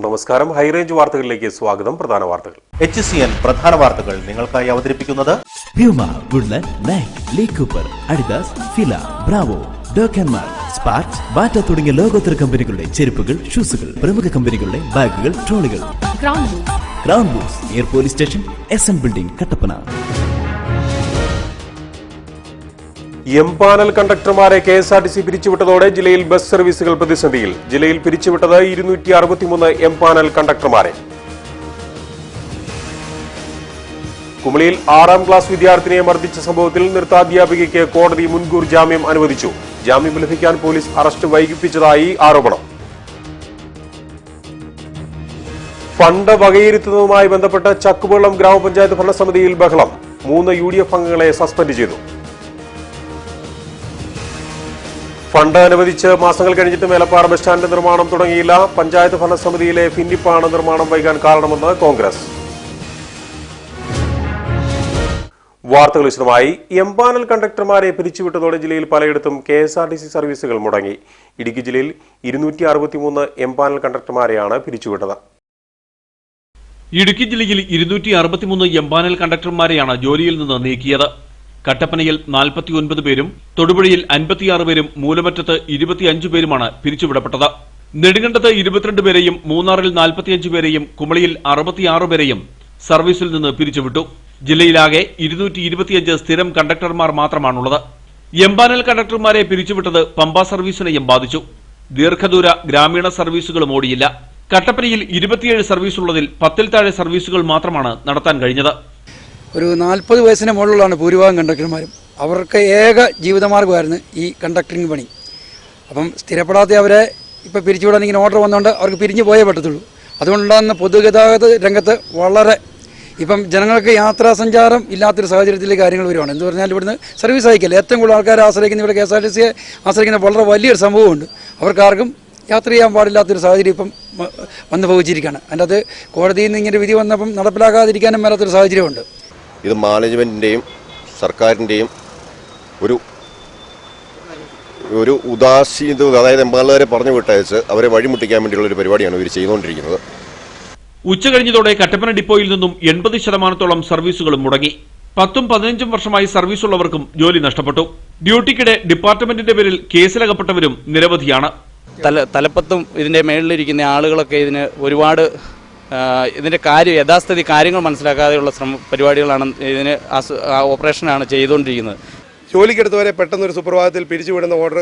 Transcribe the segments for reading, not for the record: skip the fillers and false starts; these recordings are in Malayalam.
നമസ്കാരം. ഹൈറേഞ്ച് വാർത്തകളിലേക്ക് സ്വാഗതം. പ്രധാന വാർത്തകൾ. HCN പ്രധാന വാർത്തകൾ നിങ്ങൾക്കായി അവതരിപ്പിക്കുന്നത് Puma, Woodland, Nike, Lee Cooper, Adidas, Fila, Bravo, ഡോക്കൻമാർ, സ്പാർക്സ്, ബാറ്റ തുടങ്ങിയ ലോകോത്തര കമ്പനികളുടെ ചെരുപ്പുകൾ, ഷൂസുകൾ, പ്രമുഖ കമ്പനികളുടെ ബാഗുകൾ, ട്രോളികൾ. ക്രൗൺ ബൂസ് near police station, SN building, Kattappana. Empanel കണ്ടക്ടർമാരെ KSRTC പിരിച്ചുവിട്ടതോടെ ജില്ലയിൽ ബസ് സർവീസുകൾ പ്രതിസന്ധിയിൽ. ജില്ലയിൽ പിരിച്ചുവിട്ടത് 263 എംപാനൽ കണ്ടക്ടർമാരെ. കുമളിയിൽ 6ാം ക്ലാസ് വിദ്യാർത്ഥിനിയെ മർദ്ദിച്ച സംഭവത്തിൽ നൃത്താധ്യാപികയ്ക്ക് കോടതി മുൻകൂർ ജാമ്യം അനുവദിച്ചു. ജാമ്യം ലഭിക്കാൻ പോലീസ് അറസ്റ്റ് വൈകിപ്പിച്ചതായി ആരോപണം. ഫണ്ട് വകയിരുത്തുന്നതുമായി ബന്ധപ്പെട്ട് ചക്കുവെള്ളം ഗ്രാമപഞ്ചായത്ത് ഭരണസമിതിയിൽ ബഹളം. 3 UDF അംഗങ്ങളെ സസ്പെൻഡ് ചെയ്തു. ഫണ്ട് അനുവദിച്ച് മാസങ്ങൾ കഴിഞ്ഞിട്ട് മേലപ്പാറ ബസ് സ്റ്റാൻഡ് നിർമ്മാണം തുടങ്ങിയില്ല. പഞ്ചായത്ത് ഭരണസമിതിയിലെ ഭിന്നിപ്പാണ് നിർമ്മാണം വൈകാൻ കാരണമെന്ന് കോൺഗ്രസ്. വാർത്തകൾ വിശദമായി. എംപാനൽ കണ്ടക്ടർമാരെ പിരിച്ചുവിട്ടതോടെ ജില്ലയിൽ പലയിടത്തും KSRTC സർവീസുകൾ മുടങ്ങി. ഇടുക്കി ജില്ലയിൽ 263 എംപാനൽ കണ്ടക്ടർമാരെയാണ് പിരിച്ചുവിട്ടത്. ഇടുക്കി ജില്ലയിൽ 263 എംപാനൽ കണ്ടക്ടർമാരെയാണ് ജോലിയിൽ നിന്ന് നീക്കിയത്. കട്ടപ്പനയിൽ 49 പേരും തൊടുപുഴയിൽ 56 പേരും മൂലമറ്റത്ത് 25 പേരുമാണ് പിരിച്ചുവിടപ്പെട്ടത്. നെടുങ്കണ്ടത്ത് 22 പേരെയും മൂന്നാറിൽ 45 പേരെയും കുമളിയിൽ 66 പേരെയും സർവീസിൽ നിന്ന് പിരിച്ചുവിട്ടു. ജില്ലയിലാകെ 225 സ്ഥിരം കണ്ടക്ടർമാർ മാത്രമാണുള്ളത്. എംപാനൽ കണ്ടക്ടർമാരെ പിരിച്ചുവിട്ടത് പമ്പ സർവീസിനെയും ബാധിച്ചു. ദീർഘദൂര ഗ്രാമീണ സർവീസുകളും ഓടിയില്ല. കട്ടപ്പനയിൽ 27 സർവീസുള്ളതിൽ 10ൽ താഴെ സർവീസുകൾ മാത്രമാണ് നടത്താൻ കഴിഞ്ഞത്. ഒരു 40 വയസ്സിന് മുകളിലാണ് ഭൂരിഭാഗം കണ്ടക്ടർമാരും. അവർക്ക് ഏക ജീവിതമാർഗ്ഗമായിരുന്നു ഈ കണ്ടക്ടറിങ് പണി. അപ്പം സ്ഥിരപ്പെടാതെ അവരെ ഇപ്പോൾ പിരിച്ചുവിടാൻ ഇങ്ങനെ ഓർഡർ വന്നുകൊണ്ട് അവർക്ക് പിരിഞ്ഞു പോയേ പറ്റത്തുള്ളൂ. അതുകൊണ്ടുണ്ടാകുന്ന പൊതുഗതാഗത രംഗത്ത് വളരെ ഇപ്പം ജനങ്ങൾക്ക് യാത്രാ സഞ്ചാരം ഇല്ലാത്തൊരു സാഹചര്യത്തിലേക്ക് കാര്യങ്ങൾ വരുവാണ്. എന്ന് പറഞ്ഞാൽ ഇവിടുന്ന് സർവീസ് അയക്കില്ല. ഏറ്റവും കൂടുതൽ ആൾക്കാരെ ആശ്രയിക്കുന്ന ഇവിടെ KSRTCയെ ആശ്രയിക്കുന്ന വളരെ വലിയൊരു സംഭവമുണ്ട്. അവർക്കാർക്കും യാത്ര ചെയ്യാൻ പാടില്ലാത്തൊരു സാഹചര്യം ഇപ്പം വന്നു ഭവിച്ചിരിക്കുകയാണ്. അതിൻ്റെ അത് കോടതിയിൽ നിന്ന് ഇങ്ങനെ വിധി വന്നപ്പം നടപ്പിലാക്കാതിരിക്കാനും മേലാത്തൊരു സാഹചര്യമുണ്ട്. ഇത് മാനേജ്മെൻറ്റിൻ്റെയും സർക്കാരിൻ്റെയും ഒരു ഉദാസീനത, അതായത് എംപാനലുകാരെ പറഞ്ഞു വിട്ടയച്ച് അവരെ വഴിമുട്ടിക്കാൻ വേണ്ടിയുള്ള ഒരു പരിപാടിയാണ് ഇവർ ചെയ്തുകൊണ്ടിരിക്കുന്നത്. ഉച്ചകഴിഞ്ഞതോടെ കട്ടപ്പന ഡിപ്പോയിൽ നിന്നും 80% സർവീസുകളും മുടങ്ങി. 10ഉം 15ഉം വർഷമായി സർവീസുള്ളവർക്കും ജോലി നഷ്ടപ്പെട്ടു. ഡ്യൂട്ടിക്കിടെ ഡിപ്പാർട്ട്മെന്റിന്റെ പേരിൽ കേസിലകപ്പെട്ടവരും നിരവധിയാണ്. തലപ്പത്തും ഇതിന്റെ മേളിലിരിക്കുന്ന ആളുകളൊക്കെ ഇതിന് ഒരുപാട് ഇതിന്റെ യഥാസ്ഥിതി കാര്യങ്ങൾ മനസ്സിലാക്കാതെയുള്ള പരിപാടികളാണ് ഇതിന് ഓപ്പറേഷനാണ് ചെയ്തുകൊണ്ടിരിക്കുന്നത്. ജോലിക്കെടുത്തവരെ പെട്ടെന്നൊരു സുപ്രഭാതത്തിൽ പിരിച്ചുവിടുന്ന ഓർഡർ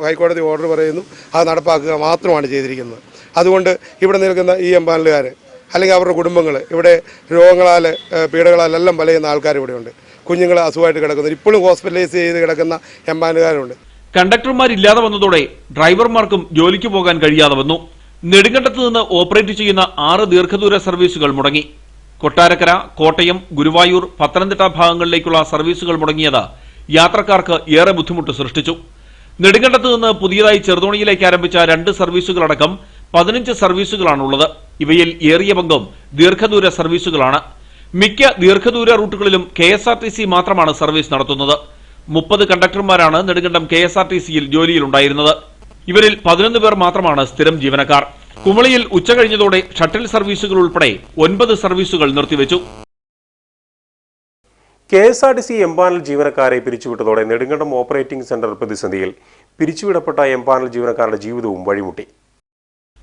ഹൈക്കോടതി ഓർഡർ പറയുന്നു, അത് നടപ്പാക്കുക മാത്രമാണ് ചെയ്തിരിക്കുന്നത്. അതുകൊണ്ട് ഇവിടെ നിൽക്കുന്ന ഈ എംപാനലുകാർ അല്ലെങ്കിൽ അവരുടെ കുടുംബങ്ങൾ, ഇവിടെ രോഗങ്ങളാൽ പീഡകളാലെല്ലാം വലയുന്ന ആൾക്കാർ ഇവിടെയുണ്ട്. കുഞ്ഞുങ്ങൾ അസുഖമായിട്ട് കിടക്കുന്നു, ഇപ്പോഴും ഹോസ്പിറ്റലൈസ് ചെയ്ത് കിടക്കുന്ന എംപാനലുകാരുണ്ട്. കണ്ടക്ടർമാരില്ലാതെ വന്നതോടെ ഡ്രൈവർമാർക്കും ജോലിക്ക് പോകാൻ കഴിയാതെ വന്നു. നെടുങ്കണ്ടത്ത് നിന്ന് ഓപ്പറേറ്റ് ചെയ്യുന്ന 6 ദീർഘദൂര സർവീസുകൾ മുടങ്ങി. കൊട്ടാരക്കര, കോട്ടയം, ഗുരുവായൂർ, പത്തനംതിട്ട ഭാഗങ്ങളിലേക്കുള്ള സർവീസുകൾ മുടങ്ങിയത് യാത്രക്കാർക്ക് ഏറെ ബുദ്ധിമുട്ട് സൃഷ്ടിച്ചു. നെടുങ്കണ്ടത്ത് നിന്ന് പുതിയതായി ചെറുതോണിയിലേക്ക് ആരംഭിച്ച 2 സർവീസുകളടക്കം 15 സർവീസുകളാണുള്ളത്. ഇവയിൽ ഏറിയ പങ്കും ദീർഘദൂര സർവീസുകളാണ്. മിക്ക ദീർഘദൂര റൂട്ടുകളിലും KSRTC മാത്രമാണ് സർവീസ് നടത്തുന്നത്. 30 കണ്ടക്ടർമാരാണ് നെടുങ്കണ്ടം KSRTCയിൽ ജോലിയിലുണ്ടായിരുന്നത്. ഇവരിൽ 11 പേർ മാത്രമാണ് സ്ഥിരം ജീവനക്കാർ. കുമളിയിൽ ഉച്ചകഴിഞ്ഞതോടെ ഷട്ടിൽ സർവീസുകൾ ഉൾപ്പെടെ 9 സർവീസുകൾ നിർത്തിവെച്ചു. KSRTC എംപാനൽ ജീവനക്കാരെ പിരിച്ചുവിട്ടതോടെ നെടുങ്കണ്ടം ഓപ്പറേറ്റിംഗ് സെന്റർ പ്രതിസന്ധിയിൽ. പിരിച്ചുവിടപ്പെട്ട എംപാനൽ ജീവനക്കാരുടെ ജീവിതവും വഴിമുട്ടി.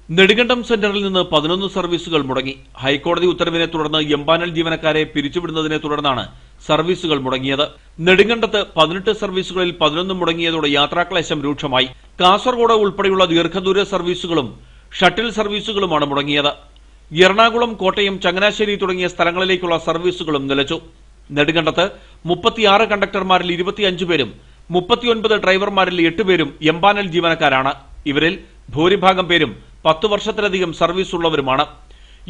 നെടുങ്കണ്ടം സെന്ററിൽ നിന്ന് 11 സർവീസുകൾ മുടങ്ങി. ഹൈക്കോടതി ഉത്തരവിനെ തുടർന്ന് എംപാനൽ ജീവനക്കാരെ പിരിച്ചുവിടുന്നതിനെ തുടർന്നാണ് സർവീസുകൾ മുടങ്ങിയത്. നെടുങ്കണ്ടത്ത് 18 സർവീസുകളിൽ 11 മുടങ്ങിയതോടെ യാത്രാക്ലേശം രൂക്ഷമായി. കാസർഗോഡ് ഉൾപ്പെടെയുള്ള ദീർഘദൂര സർവീസുകളും ഷട്ടിൽ സർവീസുകളുമാണ് മുടങ്ങിയത്. എറണാകുളം, കോട്ടയം, ചങ്ങനാശ്ശേരി തുടങ്ങിയ സ്ഥലങ്ങളിലേക്കുള്ള സർവീസുകളും നിലച്ചു. നെടുങ്കണ്ടത്ത് 36 കണ്ടക്ടർമാരിൽ 25 പേരും 39 ഡ്രൈവർമാരിൽ 8 പേരും എംപാനൽ ജീവനക്കാരാണ്. ഇവരിൽ ഭൂരിഭാഗം പേരും 10 വർഷത്തിലധികം സർവീസ് ഉള്ളവരുമാണ്.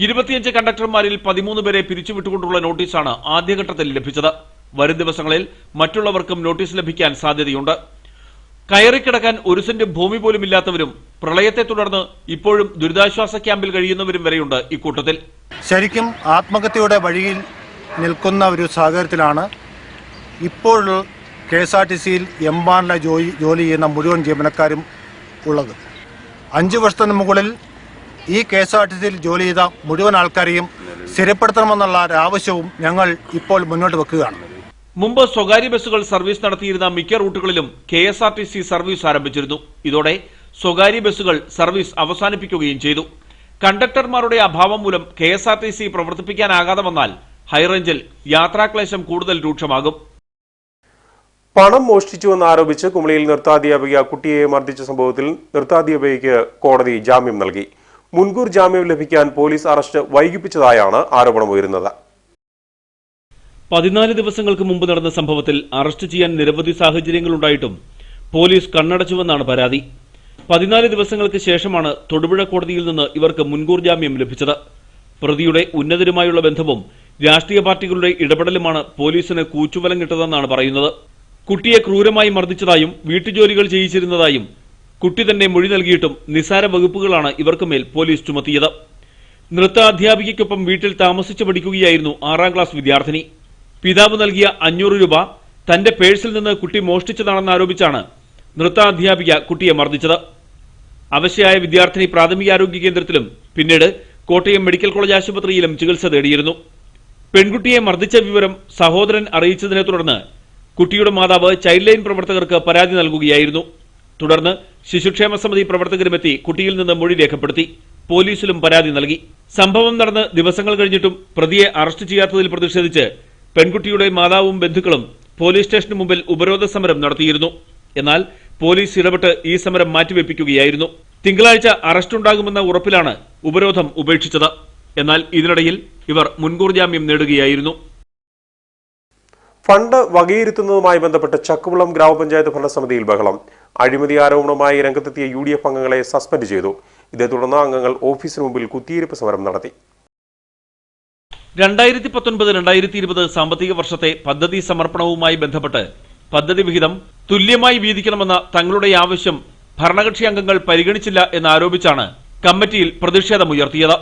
25 കണ്ടക്ടർമാരിൽ 13 പേരെ പിരിച്ചുവിട്ടുകൊണ്ടുള്ള നോട്ടീസാണ് ആദ്യഘട്ടത്തിൽ ലഭിച്ചത്. വരും ദിവസങ്ങളിൽ മറ്റുള്ളവർക്കും നോട്ടീസ് ലഭിക്കാൻ സാധ്യതയുണ്ട്. കയറിക്കിടക്കാൻ 1 സെന്റ് ഭൂമി പോലും ഇല്ലാത്തവരും പ്രളയത്തെ തുടർന്ന് ഇപ്പോഴും ദുരിതാശ്വാസ ക്യാമ്പിൽ കഴിയുന്നവരും വരെയുണ്ട് ഇക്കൂട്ടത്തിൽ. ശരിക്കും ആത്മഹത്യയുടെ വഴിയിൽ നിൽക്കുന്ന ഒരു സാഹചര്യത്തിലാണ് ഇപ്പോൾ KSRTCയിൽ എംപാനൽ ജോലി ചെയ്യുന്ന മുഴുവൻ ജീവനക്കാരും ഉള്ളത്. 5 വർഷത്തിന് മുകളിൽ ഈ KSRTCയിൽ ജോലി ചെയ്ത മുഴുവൻ ആൾക്കാരെയും സ്ഥിരപ്പെടുത്തണമെന്നുള്ള ഒരു ആവശ്യവും ഞങ്ങൾ ഇപ്പോൾ മുന്നോട്ട് വെക്കുകയാണ്. മുമ്പ് സ്വകാര്യ ബസ്സുകൾ സർവീസ് നടത്തിയിരുന്ന മിക്ക റൂട്ടുകളിലും KSRTC സർവീസ് ആരംഭിച്ചിരുന്നു. ഇതോടെ സ്വകാര്യ ബസ്സുകൾ സർവീസ് അവസാനിപ്പിക്കുകയും ചെയ്തു. കണ്ടക്ടർമാരുടെ അഭാവം മൂലം KSRTC പ്രവർത്തിപ്പിക്കാനാകാതെ വന്നാൽ ഹൈറേഞ്ചിൽ യാത്രാക്ലേശം കൂടുതൽ രൂക്ഷമാകും. പണം മോഷ്ടിച്ചുവെന്ന് ആരോപിച്ച് കുമളിയിൽ നൃത്താധ്യാപിക കുട്ടിയെ മർദ്ദിച്ച സംഭവത്തിൽ നൃത്താധ്യാപികയ്ക്ക് കോടതി ജാമ്യം നൽകി. മുൻകൂർ ജാമ്യം ലഭിക്കാൻ പോലീസ് അറസ്റ്റ് വൈകിപ്പിച്ചതായാണ് ആരോപണമുയരുന്നത്. 14 ദിവസങ്ങൾക്ക് മുമ്പ് നടന്ന സംഭവത്തിൽ അറസ്റ്റ് ചെയ്യാൻ നിരവധി സാഹചര്യങ്ങളുണ്ടായിട്ടും പോലീസ് കണ്ണടച്ചുവെന്നാണ് പരാതി. 14 ദിവസങ്ങൾക്ക് ശേഷമാണ് തൊടുപുഴ കോടതിയിൽ നിന്ന് ഇവർക്ക് മുൻകൂർ ജാമ്യം ലഭിച്ചത്. പ്രതിയുടെ ഉന്നതരുമായുള്ള ബന്ധവും രാഷ്ട്രീയ പാർട്ടികളുടെ ഇടപെടലുമാണ് പോലീസിന് കൂച്ചുവലങ്ങിട്ടതെന്നാണ് പറയുന്നത്. കുട്ടിയെ ക്രൂരമായി മർദ്ദിച്ചതായും വീട്ടുജോലികൾ ചെയ്യിച്ചിരുന്നതായും കുട്ടി തന്നെ മൊഴി നൽകിയിട്ടും നിസ്സാര വകുപ്പുകളാണ് ഇവർക്കുമേൽ പോലീസ് ചുമത്തിയത്. നൃത്ത അധ്യാപികയ്ക്കൊപ്പം വീട്ടിൽ താമസിച്ചു പഠിക്കുകയായിരുന്നു 6ാം ക്ലാസ് വിദ്യാർത്ഥിനി. പിതാവ് നൽകിയ 500 രൂപ തന്റെ പേഴ്സിൽ നിന്ന് കുട്ടി മോഷ്ടിച്ചതാണെന്നാരോപിച്ചാണ് നൃത്ത അധ്യാപിക കുട്ടിയെ മർദ്ദിച്ചത്. അവശയായ വിദ്യാർത്ഥിനി പ്രാഥമികാരോഗ്യ കേന്ദ്രത്തിലും പിന്നീട് കോട്ടയം മെഡിക്കൽ കോളേജ് ആശുപത്രിയിലും ചികിത്സ തേടിയിരുന്നു. പെൺകുട്ടിയെ മർദ്ദിച്ച വിവരം സഹോദരൻ അറിയിച്ചതിനെ തുടർന്ന് കുട്ടിയുടെ മാതാവ് ചൈൽഡ് ലൈൻ പ്രവർത്തകർക്ക് പരാതി നൽകുകയായിരുന്നു. തുടർന്ന് ശിശുക്ഷേമ സമിതി പ്രവർത്തകരുമെത്തി കുട്ടിയിൽ നിന്ന് മൊഴി രേഖപ്പെടുത്തി. പോലീസിലും പരാതി നൽകി. സംഭവം നടന്ന് ദിവസങ്ങൾ കഴിഞ്ഞിട്ടും പ്രതിയെ അറസ്റ്റ് ചെയ്യാത്തതിൽ പ്രതിഷേധിച്ച് പെൺകുട്ടിയുടെ മാതാവും ബന്ധുക്കളും പോലീസ് സ്റ്റേഷന് മുമ്പിൽ ഉപരോധ സമരം നടത്തിയിരുന്നു. എന്നാൽ പോലീസ് ഇടപെട്ട് ഈ സമരം മാറ്റിവെപ്പിക്കുകയായിരുന്നു. തിങ്കളാഴ്ച അറസ്റ്റുണ്ടാകുമെന്ന ഉറപ്പിലാണ് ഉപരോധം ഉപേക്ഷിച്ചത്. എന്നാൽ ഇതിനിടയിൽ ഇവർ മുൻകൂർ ജാമ്യം നേടുകയായിരുന്നു. ഫണ്ട് വകയിരുത്തുന്നതുമായി ബന്ധപ്പെട്ട് ചക്കുവള്ളം ഗ്രാമപഞ്ചായത്ത് ഭരണസമിതിയിൽ ബഹളം. അഴിമതി ആരോപണവുമായി രംഗത്തെത്തിയ UDF അംഗങ്ങളെ സസ്പെൻഡ് ചെയ്തു. ഇതേ തുടർന്ന് അംഗങ്ങൾ ഓഫീസിന് മുമ്പിൽ കുത്തിയിരിപ്പ് സമരം നടത്തി. 2019-2020 സാമ്പത്തിക വർഷത്തെ പദ്ധതി സമർപ്പണവുമായി ബന്ധപ്പെട്ട് പദ്ധതി വിഹിതം തുല്യമായി വീതിക്കണമെന്ന തങ്ങളുടെ ആവശ്യം ഭരണകക്ഷി അംഗങ്ങൾ പരിഗണിച്ചില്ല എന്നാരോപിച്ചാണ് കമ്മിറ്റിയിൽ പ്രതിഷേധമുയർത്തിയത്.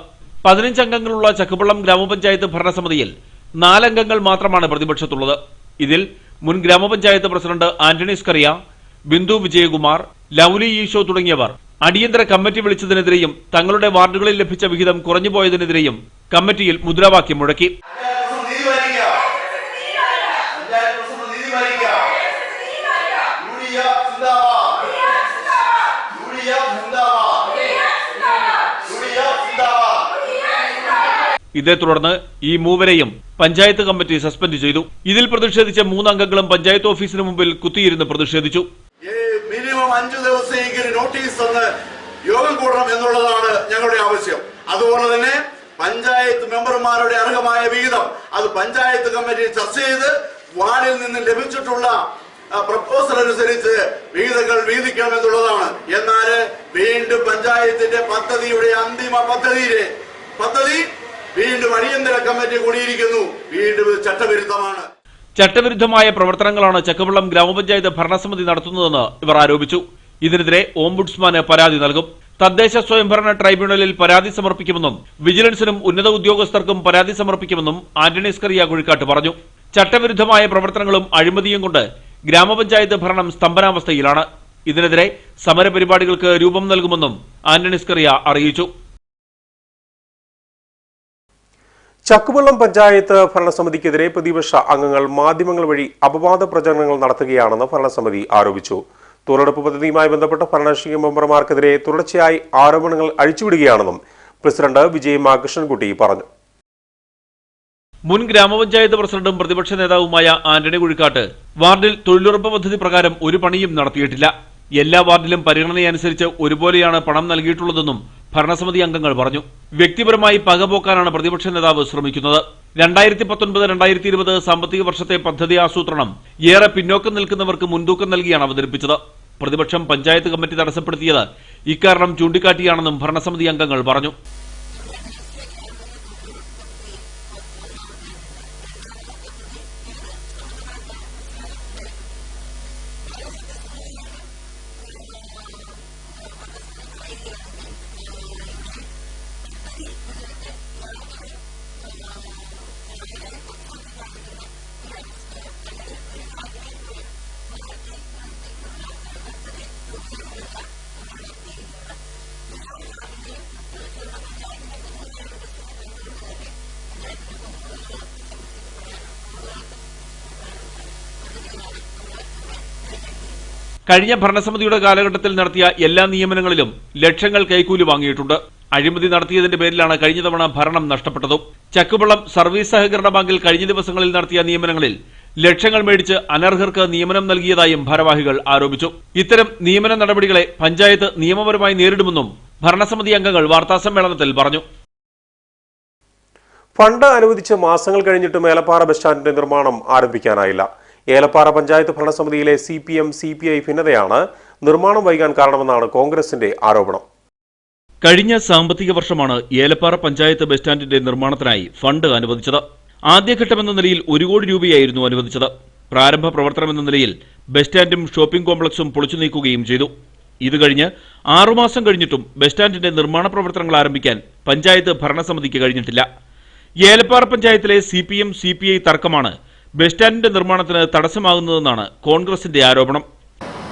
15 അംഗങ്ങളുള്ള ചക്കുവള്ളം ഗ്രാമപഞ്ചായത്ത് ഭരണസമിതിയിൽ 4 അംഗങ്ങൾ മാത്രമാണ് പ്രതിപക്ഷത്തുള്ളത്. ഇതിൽ മുൻ ഗ്രാമപഞ്ചായത്ത് പ്രസിഡന്റ് ആന്റണി സ്കറിയ, ബിന്ദു വിജയകുമാർ, ലൗലി ഈശോ തുടങ്ങിയവർ അടിയന്തര കമ്മിറ്റി വിളിച്ചതിനെതിരെയും തങ്ങളുടെ വാർഡുകളിൽ ലഭിച്ച വിഹിതം കുറഞ്ഞുപോയതിനെതിരെയും കമ്മിറ്റിയിൽ മുദ്രാവാക്യം മുഴക്കി. ഇതേ തുടർന്ന് ഈ മൂവരെയും പഞ്ചായത്ത് കമ്മിറ്റി സസ്പെൻഡ് ചെയ്തു. ഇതിൽ പ്രതിഷേധിച്ച 3 അംഗങ്ങളും പഞ്ചായത്ത് ഓഫീസിന് മുമ്പിൽ കുത്തിയിരുന്ന് പ്രതിഷേധിച്ചു. മിനിമം 5 ദിവസമെങ്കിലും നോട്ടീസ് തന്ന് യോഗം കൂടണം എന്നുള്ളതാണ് ഞങ്ങളുടെ ആവശ്യം. അതുപോലെ തന്നെ പഞ്ചായത്ത് മെമ്പർമാരുടെ അർഹമായ വിഹിതം അത് പഞ്ചായത്ത് കമ്മിറ്റി ചർച്ച ചെയ്ത് വാർഡിൽ നിന്ന് ലഭിച്ചിട്ടുള്ള പ്രപ്പോസൽ അനുസരിച്ച് വിഹിതങ്ങൾ വീതിക്കണം എന്നുള്ളതാണ്. എന്നാൽ വീണ്ടും പഞ്ചായത്തിന്റെ പദ്ധതിയുടെ അന്തിമ പദ്ധതി വീണ്ടും അടിയന്തര കമ്മിറ്റി കൂടിയിരിക്കുന്നു. വീണ്ടും ഇത് ചട്ടവിരുദ്ധമാണ്. ചട്ടവിരുദ്ധമായ പ്രവർത്തനങ്ങളാണ് ചക്കുവള്ളം ഗ്രാമപഞ്ചായത്ത് ഭരണസമിതി നടത്തുന്നതെന്ന് ഇവർ ആരോപിച്ചു. ഇതിനെതിരെ ഓംബുഡ്സ്മാന് പരാതി നൽകും. തദ്ദേശ സ്വയംഭരണ ട്രൈബ്യൂണലിൽ പരാതി സമർപ്പിക്കുമെന്നും വിജിലൻസിനും ഉന്നത ഉദ്യോഗസ്ഥർക്കും പരാതി സമർപ്പിക്കുമെന്നും ആന്റണി സ്കറിയ കുഴിക്കാട്ട് പറഞ്ഞു. ചട്ടവിരുദ്ധമായ പ്രവർത്തനങ്ങളും അഴിമതിയും കൊണ്ട് ഗ്രാമപഞ്ചായത്ത് ഭരണം സ്തംഭനാവസ്ഥയിലാണ്. ഇതിനെതിരെ സമരപരിപാടികൾക്ക് രൂപം നൽകുമെന്നും ആന്റണി സ്കറിയ അറിയിച്ചു. ചക്കുവള്ളം പഞ്ചായത്ത് ഭരണസമിതിക്കെതിരെ പ്രതിപക്ഷ അംഗങ്ങൾ മാധ്യമങ്ങൾ വഴി അപവാദ പ്രചരണങ്ങൾ നടത്തുകയാണെന്ന് ഭരണസമിതി ആരോപിച്ചു. തൊഴിലുറപ്പ് പദ്ധതിയുമായി ബന്ധപ്പെട്ട ഭരണകക്ഷി മെമ്പർമാർക്കെതിരെ തുടർച്ചയായി ആരോപണങ്ങൾ അഴിച്ചുവിടുകയാണെന്നും പ്രസിഡന്റ് വിജയമ്മ കൃഷ്ണൻകുട്ടി പറഞ്ഞു. മുൻ ഗ്രാമപഞ്ചായത്ത് പ്രസിഡന്റും പ്രതിപക്ഷ നേതാവുമായ ആന്റണി കുഴിക്കാട്ട് വാർഡിൽ തൊഴിലുറപ്പ് പദ്ധതി പ്രകാരം ഒരു പണിയും നടത്തിയിട്ടില്ല. എല്ലാ വാർഡിലും പരിഗണനയനുസരിച്ച് ഒരുപോലെയാണ് പണം നൽകിയിട്ടുള്ളതെന്നും ഭരണസമിതി അംഗങ്ങൾ പറഞ്ഞു. വ്യക്തിപരമായി പകപോക്കാനാണ് പ്രതിപക്ഷ നേതാവ് ശ്രമിക്കുന്നത്. 2019-2020 സാമ്പത്തിക വർഷത്തെ പദ്ധതി ആസൂത്രണം ഏറെ പിന്നോക്കം നിൽക്കുന്നവർക്ക് മുൻതൂക്കം നൽകിയാണ് അവതരിപ്പിച്ചത്. പ്രതിപക്ഷം പഞ്ചായത്ത് കമ്മിറ്റി തടസ്സപ്പെടുത്തിയത് ഇക്കാരണം ചൂണ്ടിക്കാട്ടിയാണെന്നും ഭരണസമിതി അംഗങ്ങൾ പറഞ്ഞു. കഴിഞ്ഞ ഭരണസമിതിയുടെ കാലഘട്ടത്തിൽ നടത്തിയ എല്ലാ നിയമനങ്ങളിലും ലക്ഷങ്ങൾ കൈക്കൂലി വാങ്ങിയിട്ടുണ്ട്. അഴിമതി നടത്തിയതിന്റെ പേരിലാണ് കഴിഞ്ഞ തവണ ഭരണം നഷ്ടപ്പെട്ടതും. ചക്കുവള്ളം സർവീസ് സഹകരണ ബാങ്കിൽ കഴിഞ്ഞ ദിവസങ്ങളിൽ നടത്തിയ നിയമനങ്ങളിൽ ലക്ഷങ്ങൾ മേടിച്ച് അനർഹർക്ക് നിയമനം നൽകിയതായും ഭാരവാഹികൾ ആരോപിച്ചു. ഇത്തരം നിയമന നടപടികളെ പഞ്ചായത്ത് നിയമപരമായി നേരിടുമെന്നും ഭരണസമിതി അംഗങ്ങൾ വാർത്താസമ്മേളനത്തിൽ പറഞ്ഞു. ഫണ്ട് അനുവദിച്ച് മാസങ്ങൾ കഴിഞ്ഞിട്ടും ഏലപ്പാറ ബസ് സ്റ്റാൻഡിന്റെ നിർമ്മാണം ആരംഭിക്കാനായില്ല. ഏലപ്പാറ പഞ്ചായത്ത് ഭരണസമിതിയിലെ CPM CPI ഭിന്നതയാണ് നിർമ്മാണം വൈകാൻ കാരണമെന്നാണ് കോൺഗ്രസിന്റെ ആരോപണം. കഴിഞ്ഞ സാമ്പത്തിക വർഷമാണ് ഏലപ്പാറ പഞ്ചായത്ത് ബസ് സ്റ്റാൻഡിന്റെ നിർമ്മാണത്തിനായി ഫണ്ട് അനുവദിച്ചത്. ആദ്യഘട്ടമെന്ന നിലയിൽ 1 കോടി രൂപയായിരുന്നു അനുവദിച്ചത്. പ്രാരംഭ പ്രവർത്തനമെന്ന നിലയിൽ ബസ് സ്റ്റാൻഡും ഷോപ്പിംഗ് കോംപ്ലക്സും പൊളിച്ചു നീക്കുകയും ചെയ്തു. ഇത് കഴിഞ്ഞ് 6 മാസം കഴിഞ്ഞിട്ടും ബസ് സ്റ്റാൻഡിന്റെ നിർമ്മാണ പ്രവർത്തനങ്ങൾ ആരംഭിക്കാൻ പഞ്ചായത്ത് ഭരണസമിതിക്ക് കഴിഞ്ഞിട്ടില്ല. ഏലപ്പാറ പഞ്ചായത്തിലെ CPM CPI തർക്കമാണ് ബസ് സ്റ്റാൻഡിന്റെ നിർമ്മാണത്തിന് തടസ്സമാകുന്നതെന്നാണ് കോൺഗ്രസിന്റെ ആരോപണം.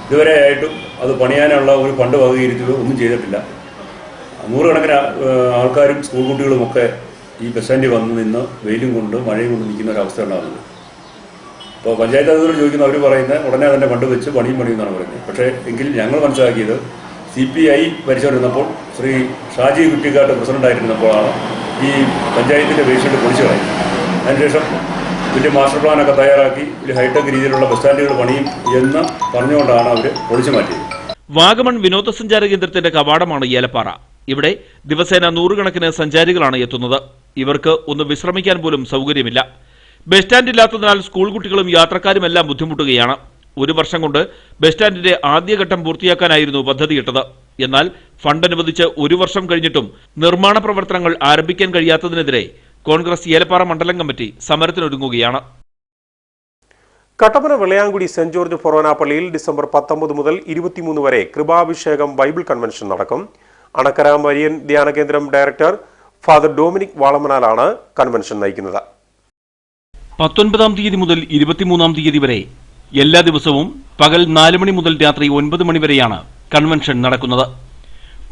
ഇതുവരെയായിട്ടും അത് പണിയാനുള്ള ഒരു ഫണ്ട് വകയിരുത്തുകയോ ഒന്നും ചെയ്തിട്ടില്ല. 100 കണക്കിന് ആൾക്കാരും സ്കൂൾ കുട്ടികളുമൊക്കെ ഈ ബസ് സ്റ്റാൻഡിൽ വന്ന് നിന്ന് വെയിലും കൊണ്ട് മഴയും കൊണ്ട് നിൽക്കുന്ന ഒരവസ്ഥ ഉണ്ടാകുന്നത്. അപ്പോൾ പഞ്ചായത്ത് അധികൃതർ ചോദിക്കുന്ന അവർ പറയുന്നത് ഉടനെ തന്നെ ഫണ്ട് വെച്ച് പണിയുമെന്നാണ് പറയുന്നത്. പക്ഷേ എങ്കിൽ ഞങ്ങൾ മനസ്സിലാക്കിയത് CPI ഭരിച്ചുകൊണ്ടിരുന്നപ്പോൾ ശ്രീ ഷാജി കുറ്റിക്കാട്ട് പ്രസിഡന്റായിരുന്നപ്പോഴാണ് ഈ പഞ്ചായത്തിൻ്റെ വേസ്റ്റ് പൊളിച്ചു കളയുന്നത്. അതിനുശേഷം വലിയ മാസ്റ്റർ പ്ലാനൊക്കെ തയ്യാറാക്കി വലിയ ഹൈടെക് രീതിയിലുള്ള ബസ് സ്റ്റാൻഡുകൾ പണിയും എന്ന് പറഞ്ഞുകൊണ്ടാണ് അവർ പൊളിച്ചു മാറ്റിയത്. വാഗമൺ വിനോദസഞ്ചാര കേന്ദ്രത്തിന്റെ കവാടമാണ് ഏലപ്പാറ. ഇവിടെ ദിവസേന 100 കണക്കിന് സഞ്ചാരികളാണ് എത്തുന്നത്. ഇവർക്ക് ഒന്ന് വിശ്രമിക്കാൻ പോലും സൗകര്യമില്ല. ബസ് സ്റ്റാൻഡ് ഇല്ലാത്തതിനാൽ സ്കൂൾ കുട്ടികളും യാത്രക്കാരുമെല്ലാം ബുദ്ധിമുട്ടുകയാണ്. 1 വർഷം കൊണ്ട് ബസ് സ്റ്റാൻഡിന്റെ ആദ്യഘട്ടം പൂർത്തിയാക്കാനായിരുന്നു പദ്ധതിയിട്ടത്. എന്നാൽ ഫണ്ട് അനുവദിച്ച് 1 വർഷം കഴിഞ്ഞിട്ടും നിർമ്മാണ പ്രവർത്തനങ്ങൾ ആരംഭിക്കാൻ കഴിയാത്തതിനെതിരെ കോൺഗ്രസ് ഏലപ്പാറ മണ്ഡലം കമ്മിറ്റി സമരത്തിനൊരുങ്ങുകയാണ്. Kattappana Vellayamkudi Saint George forane പള്ളിയിൽ ഡിസംബർ 19 മുതൽ 23 വരെ കൃപാഭിഷേകം ബൈബിൾ കൺവെൻഷൻ നടക്കും. അണക്കര മരിയൻ ധ്യാന കേന്ദ്രം ഡയറക്ടർ ഫാദർ ഡൊമിനിക് വാളമനാലാണ് കൺവെൻഷൻ നയിക്കുന്നത്. 19 തീയതി മുതൽ 23 തീയതി വരെ എല്ലാ ദിവസവും പകൽ 4 മണി മുതൽ രാത്രി 9 മണി വരെയാണ് കൺവെൻഷൻ നടക്കുന്നത്.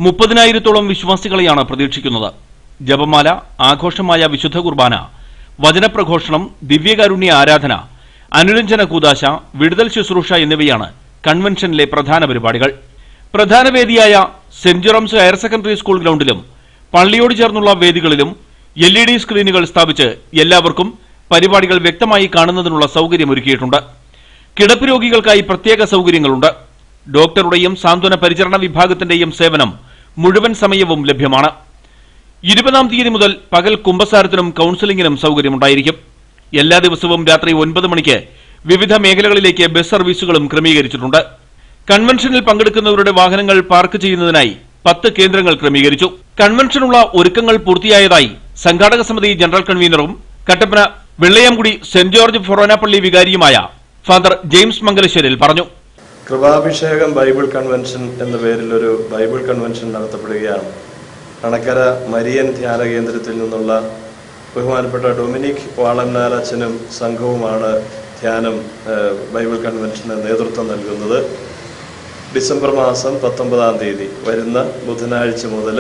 30,000-ഓളം വിശ്വാസികളെയാണ് പ്രതീക്ഷിക്കുന്നത്. ജപമാല, ആഘോഷമായ വിശുദ്ധ കുർബാന, വചനപ്രഘോഷണം, ദിവ്യകാരുണ്യ ആരാധന, അനുരഞ്ജന കൂദാശ, വിടുതൽ ശുശ്രൂഷ എന്നിവയാണ് കൺവെൻഷനിലെ പ്രധാന പരിപാടികൾ. പ്രധാന വേദിയായ Saint Jerome's higher secondary school ഗ്രൗണ്ടിലും പള്ളിയോട് ചേർന്നുള്ള വേദികളിലും LED സ്ക്രീനുകൾ സ്ഥാപിച്ച് എല്ലാവർക്കും പരിപാടികൾ വ്യക്തമായി കാണുന്നതിനുള്ള സൗകര്യമൊരുക്കിയിട്ടുണ്ട്. കിടപ്പ് രോഗികൾക്കായി പ്രത്യേക സൗകര്യങ്ങളുണ്ട്. ഡോക്ടറുടെയും സാന്ത്വന പരിചരണ വിഭാഗത്തിന്റെയും സേവനം മുഴുവൻ സമയവും ലഭ്യമാണ്. 20 തീയതി മുതൽ പകൽ കുമ്പസാരത്തിനും കൌൺസിലിംഗിനും സൗകര്യമുണ്ടായിരിക്കും. എല്ലാ ദിവസവും രാത്രി 9 മണിക്ക് വിവിധ മേഖലകളിലേക്ക് ബസ് സർവീസുകളും ക്രമീകരിച്ചിട്ടുണ്ട്. കൺവെൻഷനിൽ പങ്കെടുക്കുന്നവരുടെ വാഹനങ്ങൾ പാർക്ക് ചെയ്യുന്നതിനായി 10 കേന്ദ്രങ്ങൾ ക്രമീകരിച്ചു. കൺവെൻഷനുള്ള ഒരുക്കങ്ങൾ പൂർത്തിയായതായി സംഘാടക സമിതി ജനറൽ കൺവീനറും Kattappana Vellayamkudi Saint George forane പള്ളി വികാരിയുമായ ഫാദർ ജെയിംസ് മംഗലശ്ശേരിൽ പറഞ്ഞു. കൃപാഭിഷേകം ബൈബിൾ കൺവെൻഷൻ എന്ന പേരിൽ ഒരു ബൈബിൾ കൺവെൻഷൻ നടത്തപ്പെടുകയാണ്. അണക്കര മരിയൻ ധ്യാന കേന്ദ്രത്തിൽ നിന്നുള്ള ബഹുമാനപ്പെട്ട ഡൊമിനിക് വാളംനാലച്ചനും സംഘവുമാണ് ധ്യാനം ബൈബിൾ കൺവെൻഷന് നേതൃത്വം നൽകുന്നത്. ഡിസംബർ മാസം 19 തീയതി വരുന്ന ബുധനാഴ്ച മുതൽ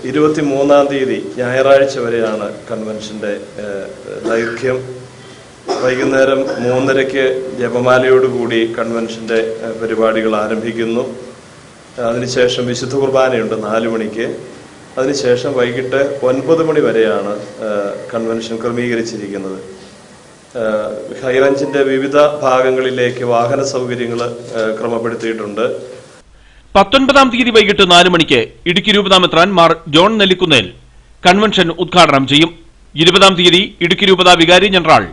23 തീയതി ഞായറാഴ്ച വരെയാണ് കൺവെൻഷൻ്റെ ദൈർഘ്യം. വൈകുന്നേരം 3:30 ജപമാലയോടുകൂടി കൺവെൻഷൻ്റെ പരിപാടികൾ ആരംഭിക്കുന്നു. അതിനുശേഷം വിശുദ്ധ കുർബാനയുണ്ട് 4 മണിക്ക്. അതിനുശേഷം വൈകിട്ട് 9 മണി വരെയാണ് കൺവെൻഷൻ ക്രമീകരിച്ചിരിക്കുന്നത്. ഹൈറേഞ്ചിന്റെ വിവിധ ഭാഗങ്ങളിലേക്ക് വാഹന സൗകര്യങ്ങൾ ക്രമപ്പെടുത്തിയിട്ടുണ്ട്. 19 തീയതി വൈകിട്ട് 4 മണിക്ക് ഇടുക്കി രൂപതാ മെത്രാൻ മാർ ജോൺ നെല്ലിക്കുന്നേൽ കൺവെൻഷൻ ഉദ്ഘാടനം ചെയ്യും. 20 തീയതി ഇടുക്കി രൂപതാ വികാരി ജനറൽ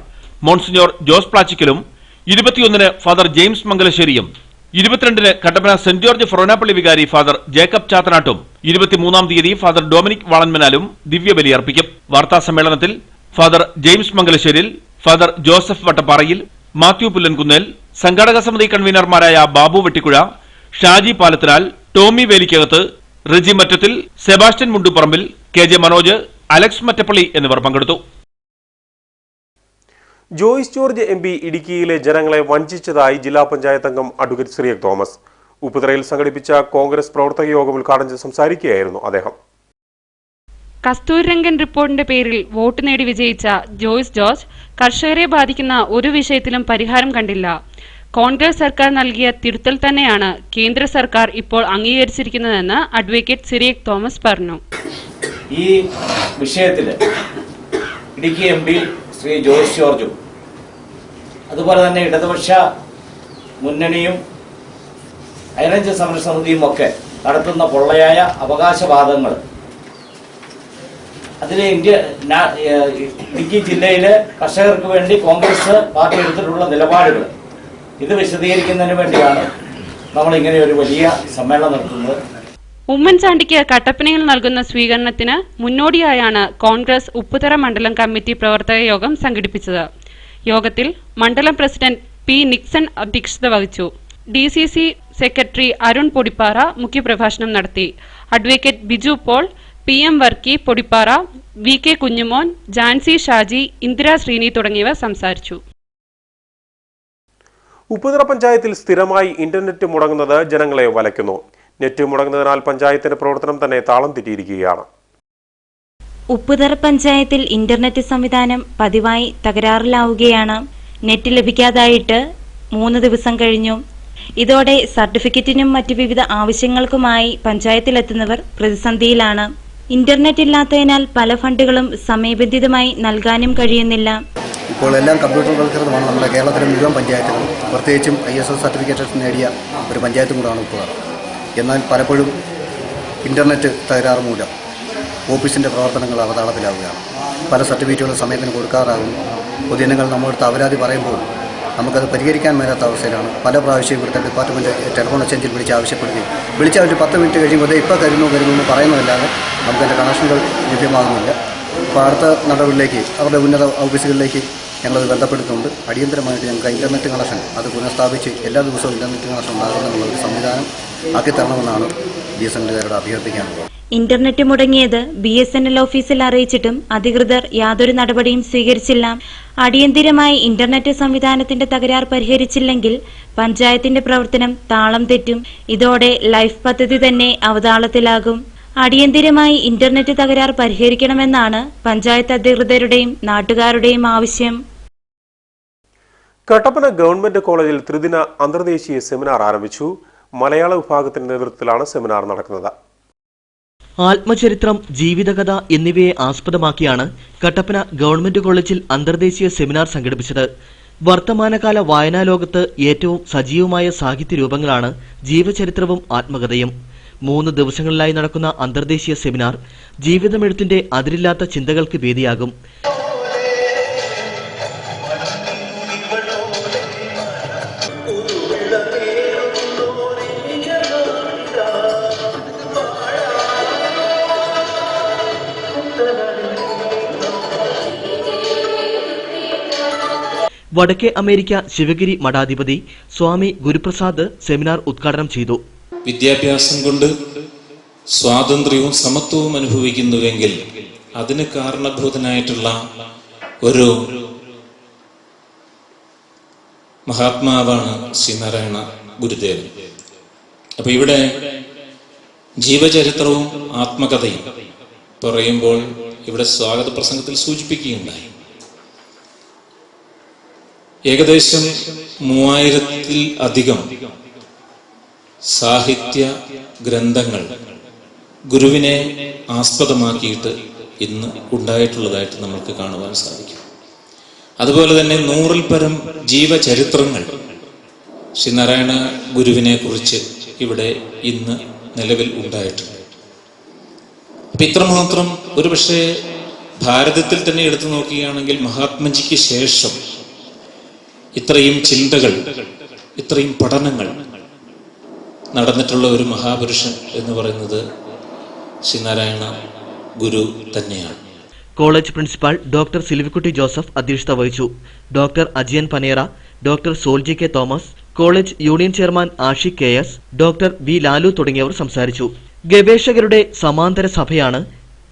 മോൺസിഞ്ഞോർ ജോസ് പ്ലാച്ചിക്കലും 21 ഫാദർ ജെയിംസ് മംഗലശ്ശേരിയും 22 കട്ടപ്പന സെന്റ് ജോർജ് ഫൊറോനാപ്പള്ളി വികാരി ഫാദർ ജേക്കബ് ചാത്തനാട്ടും 23 തീയതി ഫാദർ ഡൊമിനിക് വാളന്മനാലും ദിവ്യബലി അർപ്പിക്കും. വാർത്താ സമ്മേളനത്തിൽ ഫാദർ ജെയിംസ് മംഗലശ്ശേരിൽ, ഫാദർ ജോസഫ് വട്ടപ്പാറയിൽ, മാത്യു പുല്ലൻകുന്നേൽ, സംഘാടക സമിതി കൺവീനർമാരായ ബാബു വെട്ടിക്കുഴ, ഷാജി പാലത്തിനാൽ, ടോമി വേലിക്കകത്ത്, റെജി മറ്റത്തിൽ, സെബാസ്റ്റ്യൻ മുണ്ടുപറമ്പിൽ, KJ മനോജ്, അലക്സ് മറ്റപ്പള്ളി എന്നിവർ പങ്കെടുത്തു. ജോയ്സ് ജോർജ് MP ഇടുക്കിയിലെ ജനങ്ങളെ വഞ്ചിച്ചതായി ജില്ലാ പഞ്ചായത്ത് അംഗം അഡ്വക്കേറ്റ് സിറിയക് തോമസ് ഉപ്പുതറയിൽ സംഘടിപ്പിച്ച കോൺഗ്രസ് പ്രവർത്തക യോഗം ഉദ്ഘാടനം ചെയ്ത് സംസാരിക്കുകയായിരുന്നു അദ്ദേഹം. കസ്തൂരിരംഗൻ റിപ്പോർട്ടിന്റെ പേരിൽ വോട്ട് നേടി വിജയിച്ച ജോയ്സ് ജോർജ് കർഷകരെ ബാധിക്കുന്ന ഒരു വിഷയത്തിലും പരിഹാരം കണ്ടില്ല. കോൺഗ്രസ് സർക്കാർ നൽകിയ തിരുത്തൽ തന്നെയാണ് കേന്ദ്ര സർക്കാർ ഇപ്പോൾ അംഗീകരിച്ചിരിക്കുന്നതെന്ന് അഡ്വക്കേറ്റ് സിറിയക് തോമസ് പറഞ്ഞു. ഈ വിഷയത്തിൽ ഇടുക്കി MP ശ്രീ ജോയ്സ് ജോർജും അതുപോലെ തന്നെ ഇടതുപക്ഷ മുന്നണിയും ഹൈറേഞ്ച് സമരസമിതിയും ഒക്കെ നടത്തുന്ന പൊള്ളയായ അവകാശവാദങ്ങൾ, അതിലെ ഇടുക്കി ജില്ലയിലെ കർഷകർക്ക് വേണ്ടി കോൺഗ്രസ് പാർട്ടി എടുത്തിട്ടുള്ള നിലപാടുകൾ ഇത് വിശദീകരിക്കുന്നതിന് വേണ്ടിയാണ് നമ്മൾ ഇങ്ങനെ ഒരു വലിയ സമ്മേളനം നടത്തുന്നത്. ഉമ്മൻചാണ്ടിക്ക് കട്ടപ്പനയിൽ നൽകുന്ന സ്വീകരണത്തിന് മുന്നോടിയായാണ് കോൺഗ്രസ് ഉപ്പുതറ മണ്ഡലം കമ്മിറ്റി പ്രവർത്തക യോഗം സംഘടിപ്പിച്ചത്. യോഗത്തിൽ മണ്ഡലം പ്രസിഡന്റ് P. നിക്സൺ അധ്യക്ഷത വഹിച്ചു. DCC സെക്രട്ടറി അരുൺ പൊടിപ്പാറ മുഖ്യപ്രഭാഷണം നടത്തി. Advocate Biju Paul, PM Varkey Podippara, VK Kunjumon, Jancy Shaji, Indira Sreeni തുടങ്ങിയവർ സംസാരിച്ചു. ഉപ്പുതറ പഞ്ചായത്തിൽ സ്ഥിരമായി ഇന്റർനെറ്റ് മുടങ്ങുന്നത് ജനങ്ങളെ വലയ്ക്കുന്നു. നെറ്റ് മുടങ്ങുന്നതിനാൽ പഞ്ചായത്തിന്റെ പ്രവർത്തനം തന്നെ താളം തെറ്റിയിരിക്കുകയാണ്. ഉപ്പുതറ പഞ്ചായത്തിൽ ഇന്റർനെറ്റ് സംവിധാനം പതിവായി തകരാറിലാവുകയാണ്. നെറ്റ് ലഭിക്കാതായിട്ട് 3 ദിവസം കഴിഞ്ഞു. ഇതോടെ സർട്ടിഫിക്കറ്റിനും മറ്റു വിവിധ ആവശ്യങ്ങൾക്കുമായി പഞ്ചായത്തിലെത്തുന്നവർ പ്രതിസന്ധിയിലാണ്. ഇന്റർനെറ്റ് ഇല്ലാത്തതിനാൽ പല ഫണ്ടുകളും സമയബന്ധിതമായി നൽകാനും കഴിയുന്നില്ല. ഇപ്പോൾ എല്ലാം കമ്പ്യൂട്ടർവൽക്കൃതമാണ്. നമ്മുടെ കേരളത്തിലെ മുഴുവൻ പഞ്ചായത്തുകളും, പ്രത്യേകിച്ചും ISO സർട്ടിഫിക്കറ്റ് നേടിയ ഒരു പഞ്ചായത്തും കൂടാണ് ഉപ്പുതറ. എന്നാൽ പലപ്പോഴും ഇന്റർനെറ്റ് തകരാറ് മൂലം ഓഫീസിൻ്റെ പ്രവർത്തനങ്ങൾ അവതാളത്തിലാവുകയാണ്. പല സർട്ടിഫിക്കറ്റുകളും സമയത്തിന് കൊടുക്കാറാകുന്നു. പൊതുജനങ്ങൾ നമ്മളടുത്ത് അവരാതി പറയുമ്പോൾ നമുക്കത് പരിഹരിക്കാൻ മേലാത്ത അവസ്ഥയിലാണ്. പല പ്രാവശ്യം ഇവിടുത്തെ ഡിപ്പാർട്ട്മെൻറ്റ് ടെലിഫോൺ എക്സ്ചേഞ്ചിൽ വിളിച്ച് അവർ 10 മിനിറ്റ് കഴിയുമ്പോൾ ഇപ്പോൾ കരുതുന്നു എന്ന് പറയുന്നതല്ലാതെ നമുക്കതിൻ്റെ കണക്ഷനുകൾ ലഭ്യമാകുന്നില്ല. അപ്പോൾ അടുത്ത നടപടികളിലേക്ക് അവരുടെ ഉന്നത ഓഫീസുകളിലേക്ക് ഞങ്ങളത് ബന്ധപ്പെടുത്തുന്നുണ്ട്. അടിയന്തരമായിട്ട് ഞങ്ങൾക്ക് ഇൻ്റർനെറ്റ് കണക്ഷൻ അത് പുനഃസ്ഥാപിച്ച് എല്ലാ ദിവസവും ഇൻ്റർനെറ്റ് കണക്ഷൻ ഉണ്ടാകുന്നതിനുള്ള ഒരു സംവിധാനം ആക്കിത്തരണമെന്നാണ് BSNLകാരോട് അഭ്യർത്ഥിക്കാനുള്ളത്. ഇന്റർനെറ്റ് മുടങ്ങിയത് BSNL ഓഫീസിൽ അറിയിച്ചിട്ടും അധികൃതർ യാതൊരു നടപടിയും സ്വീകരിച്ചില്ല. അടിയന്തിരമായി ഇന്റർനെറ്റ് സംവിധാനത്തിന്റെ തകരാർ പരിഹരിച്ചില്ലെങ്കിൽ പഞ്ചായത്തിന്റെ പ്രവർത്തനം താളം തെറ്റും. ഇതോടെ ലൈഫ് പദ്ധതി തന്നെ അവതാളത്തിലാകും. അടിയന്തിരമായി ഇന്റർനെറ്റ് തകരാർ പരിഹരിക്കണമെന്നാണ് പഞ്ചായത്ത് അധികൃതരുടെയും നാട്ടുകാരുടെയും ആവശ്യം. കട്ടപ്പന ഗവൺമെന്റ് കോളേജിൽ ത്രിദിന അന്തർദേശീയ സെമിനാർ ആരംഭിച്ചു. മലയാള വിഭാഗത്തിന്റെ നേതൃത്വത്തിലാണ് സെമിനാർ നടക്കുന്നത്. ആത്മചരിത്രം, ജീവിതകഥ എന്നിവയെ ആസ്പദമാക്കിയാണ് കട്ടപ്പന ഗവൺമെന്റ് കോളേജിൽ അന്തർദേശീയ സെമിനാർ സംഘടിപ്പിച്ചത്. വർത്തമാനകാല വായനാലോകത്ത് ഏറ്റവും സജീവമായ സാഹിത്യ രൂപങ്ങളാണ് ജീവചരിത്രവും ആത്മകഥയും. 3 ദിവസങ്ങളിലായി നടക്കുന്ന അന്തർദേശീയ സെമിനാർ ജീവിതമെഴുത്തിന്റെ അതിരില്ലാത്ത ചിന്തകൾക്ക് വേദിയാകും. വടക്കേ അമേരിക്ക ശിവഗിരി മഠാധിപതി സ്വാമി ഗുരുപ്രസാദ് സെമിനാർ ഉദ്ഘാടനം ചെയ്തു. വിദ്യാഭ്യാസം കൊണ്ട് സ്വാതന്ത്ര്യവും സമത്വവും അനുഭവിക്കുന്നുവെങ്കിൽ അതിന് കാരണഭൂതനായിട്ടുള്ള ഒരു മഹാത്മാവാണ് ശ്രീനാരായണ ഗുരുദേവൻ. അപ്പൊ ഇവിടെ ജീവചരിത്രവും ആത്മകഥയും പറയുമ്പോൾ ഇവിടെ സ്വാഗത പ്രസംഗത്തിൽ സൂചിപ്പിക്കുകയുണ്ടായി. ഏകദേശം 3000-ൽ അധികം സാഹിത്യ ഗ്രന്ഥങ്ങൾ ഗുരുവിനെ ആസ്പദമാക്കിയിട്ട് ഇന്ന് ഉണ്ടായിട്ടുള്ളതായിട്ട് നമുക്ക് കാണുവാൻ സാധിക്കും. അതുപോലെ തന്നെ 100-ൽ പരം ജീവചരിത്രങ്ങൾ ശ്രീനാരായണ ഗുരുവിനെ കുറിച്ച് ഇവിടെ ഇന്ന് നിലവിൽ ഉണ്ടായിട്ടുണ്ട്. അപ്പൊ ഇത്രമാത്രം ഒരുപക്ഷെ ഭാരതത്തിൽ തന്നെ എടുത്തു നോക്കുകയാണെങ്കിൽ മഹാത്മജിക്ക് ശേഷം ഇത്രയും ചിന്തകൾ, ഇത്രയും പഠനങ്ങൾ നടന്നിട്ടുള്ള ഒരു മഹാപുരുഷൻ എന്ന് പറയുന്നത് ശ്രീനാരായണ ഗുരു തന്നെയാണ്. College principal doctor Silvikutty Joseph അധ്യക്ഷത വഹിച്ചു. Doctor Ajiyan Panera, doctor Solji K Thomas, college union chairman Ashiq KS, doctor V Lalu തുടങ്ങിയവർ സംസാരിച്ചു. ഗവേഷകരുടെ സമാന്തര സഭയാണ്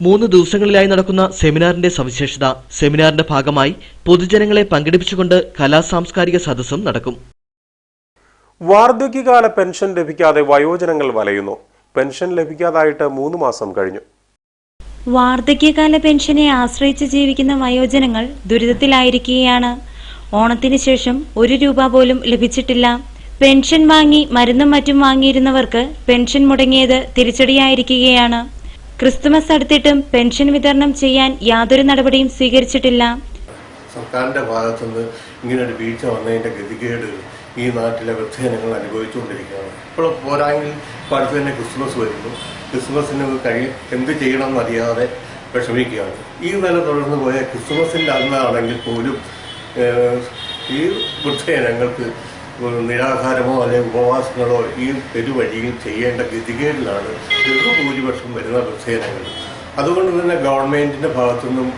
3 ദിവസങ്ങളിലായി നടക്കുന്ന സെമിനാറിന്റെ സവിശേഷത. സെമിനാറിന്റെ ഭാഗമായി പൊതുജനങ്ങളെ പങ്കെടുപ്പിച്ചുകൊണ്ട് കലാസാംസ്കാരിക സദസ്സും നടക്കും. വാർദ്ധക്യകാല പെൻഷൻ ലഭിക്കാതെ വയോജനങ്ങൾ വലയുന്നു. പെൻഷൻ ലഭിക്കാതായിട്ട് 3 മാസം കഴിഞ്ഞു. വാർദ്ധക്യകാല പെൻഷനെ ആശ്രയിച്ച് ജീവിക്കുന്ന വയോജനങ്ങൾ ദുരിതത്തിലായിരിക്കുകയാണ്. ഓണത്തിന് ശേഷം 1 രൂപ പോലും ലഭിച്ചിട്ടില്ല. പെൻഷൻ വാങ്ങി മരുന്നും മറ്റും വാങ്ങിയിരുന്നവർക്ക് പെൻഷൻ മുടങ്ങിയത് തിരിച്ചടിയായിരിക്കുകയാണ്. ക്രിസ്തുമസ് അടുത്തിട്ടും പെൻഷൻ വിതരണം ചെയ്യാൻ യാതൊരു നടപടിയും സ്വീകരിച്ചിട്ടില്ല. സർക്കാരിന്റെ ഭാഗത്തുനിന്ന് ഇങ്ങനൊരു വീഴ്ച വന്നതിന്റെ ഗതികേട് ഈ നാട്ടിലെ വൃദ്ധജനങ്ങൾ അനുഭവിച്ചുകൊണ്ടിരിക്കുകയാണ്. ഇപ്പോൾ പോരാങ്കിൽ ഇപ്പോൾ അടുത്ത് തന്നെ ക്രിസ്മസ് വരുന്നു. ക്രിസ്മസിന് എന്ത് ചെയ്യണമെന്നറിയാതെ വിഷമിക്കുകയാണ്. ഈ നില തുടർന്ന് പോയ ക്രിസ്മസിൻ്റെ അന്നാണെങ്കിൽ പോലും ഈ വൃദ്ധജനങ്ങൾക്ക് നിരാഹാരമോ അല്ലെങ്കിൽ ഉപവാസങ്ങളോ ഈ പെരുവഴിയിൽ ചെയ്യേണ്ട ഗതികേടിലാണ് ബഹുഭൂരിപക്ഷം വരുന്ന വൃദ്ധജനങ്ങൾ. അതുകൊണ്ട് തന്നെ ഗവൺമെന്റിന്റെ ഭാഗത്തുനിന്നും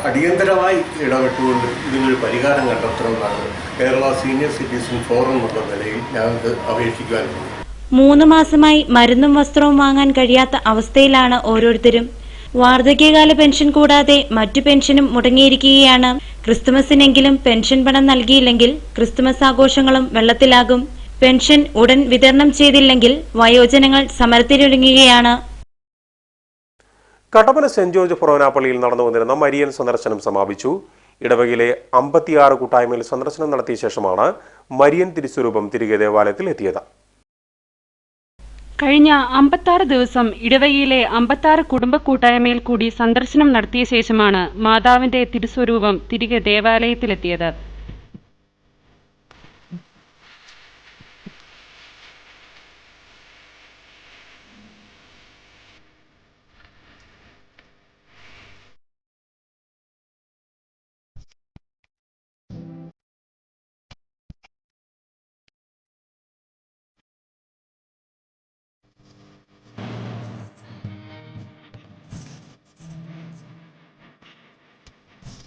അടിയന്തരമായി ഇടപെട്ടുകൊണ്ട് ഇതിനൊരു പരിഹാരം കണ്ടെത്തണമെന്നാണ് കേരള സീനിയർ സിറ്റിസൺ ഫോറം എന്നുള്ള നിലയിൽ ഞങ്ങൾക്ക് അപേക്ഷിക്കാനുള്ളത്. 3 മാസമായി മരുന്നും വസ്ത്രവും വാങ്ങാൻ കഴിയാത്ത അവസ്ഥയിലാണ് ഓരോരുത്തരും. വാർദ്ധക്യകാല പെൻഷൻ കൂടാതെ മറ്റു പെൻഷനും മുടങ്ങിയിരിക്കുകയാണ്. ക്രിസ്തുമസിനെങ്കിലും പെൻഷൻ പണം നൽകിയില്ലെങ്കിൽ ക്രിസ്തുമസ് ആഘോഷങ്ങളും വെള്ളത്തിലാകും. പെൻഷൻ ഉടൻ വിതരണം ചെയ്തില്ലെങ്കിൽ വയോജനങ്ങൾ സമരത്തിനൊരുങ്ങുകയാണ്. കട്ടപ്പന സെന്റ് ജോർജ് ഫൊറോന പള്ളിയിൽ നടന്നു വന്നിരുന്ന മരിയൻ സന്ദർശനം സമാപിച്ചു. ഇടവകയിലെ 56 കൂട്ടായ്മയിൽ സന്ദർശനം നടത്തിയ ശേഷമാണ് മരിയൻ തിരുസ്വരൂപം തിരികെ ദേവാലയത്തിൽ എത്തിയത്. കഴിഞ്ഞ 56 ദിവസം ഇടവകയിലെ 56 കുടുംബ കൂട്ടായ്മയിൽ കൂടി സന്ദർശനം നടത്തിയ ശേഷമാണ് മാതാവിന്റെ തിരുസ്വരൂപം തിരികെ ദേവാലയത്തിലെത്തിയത്.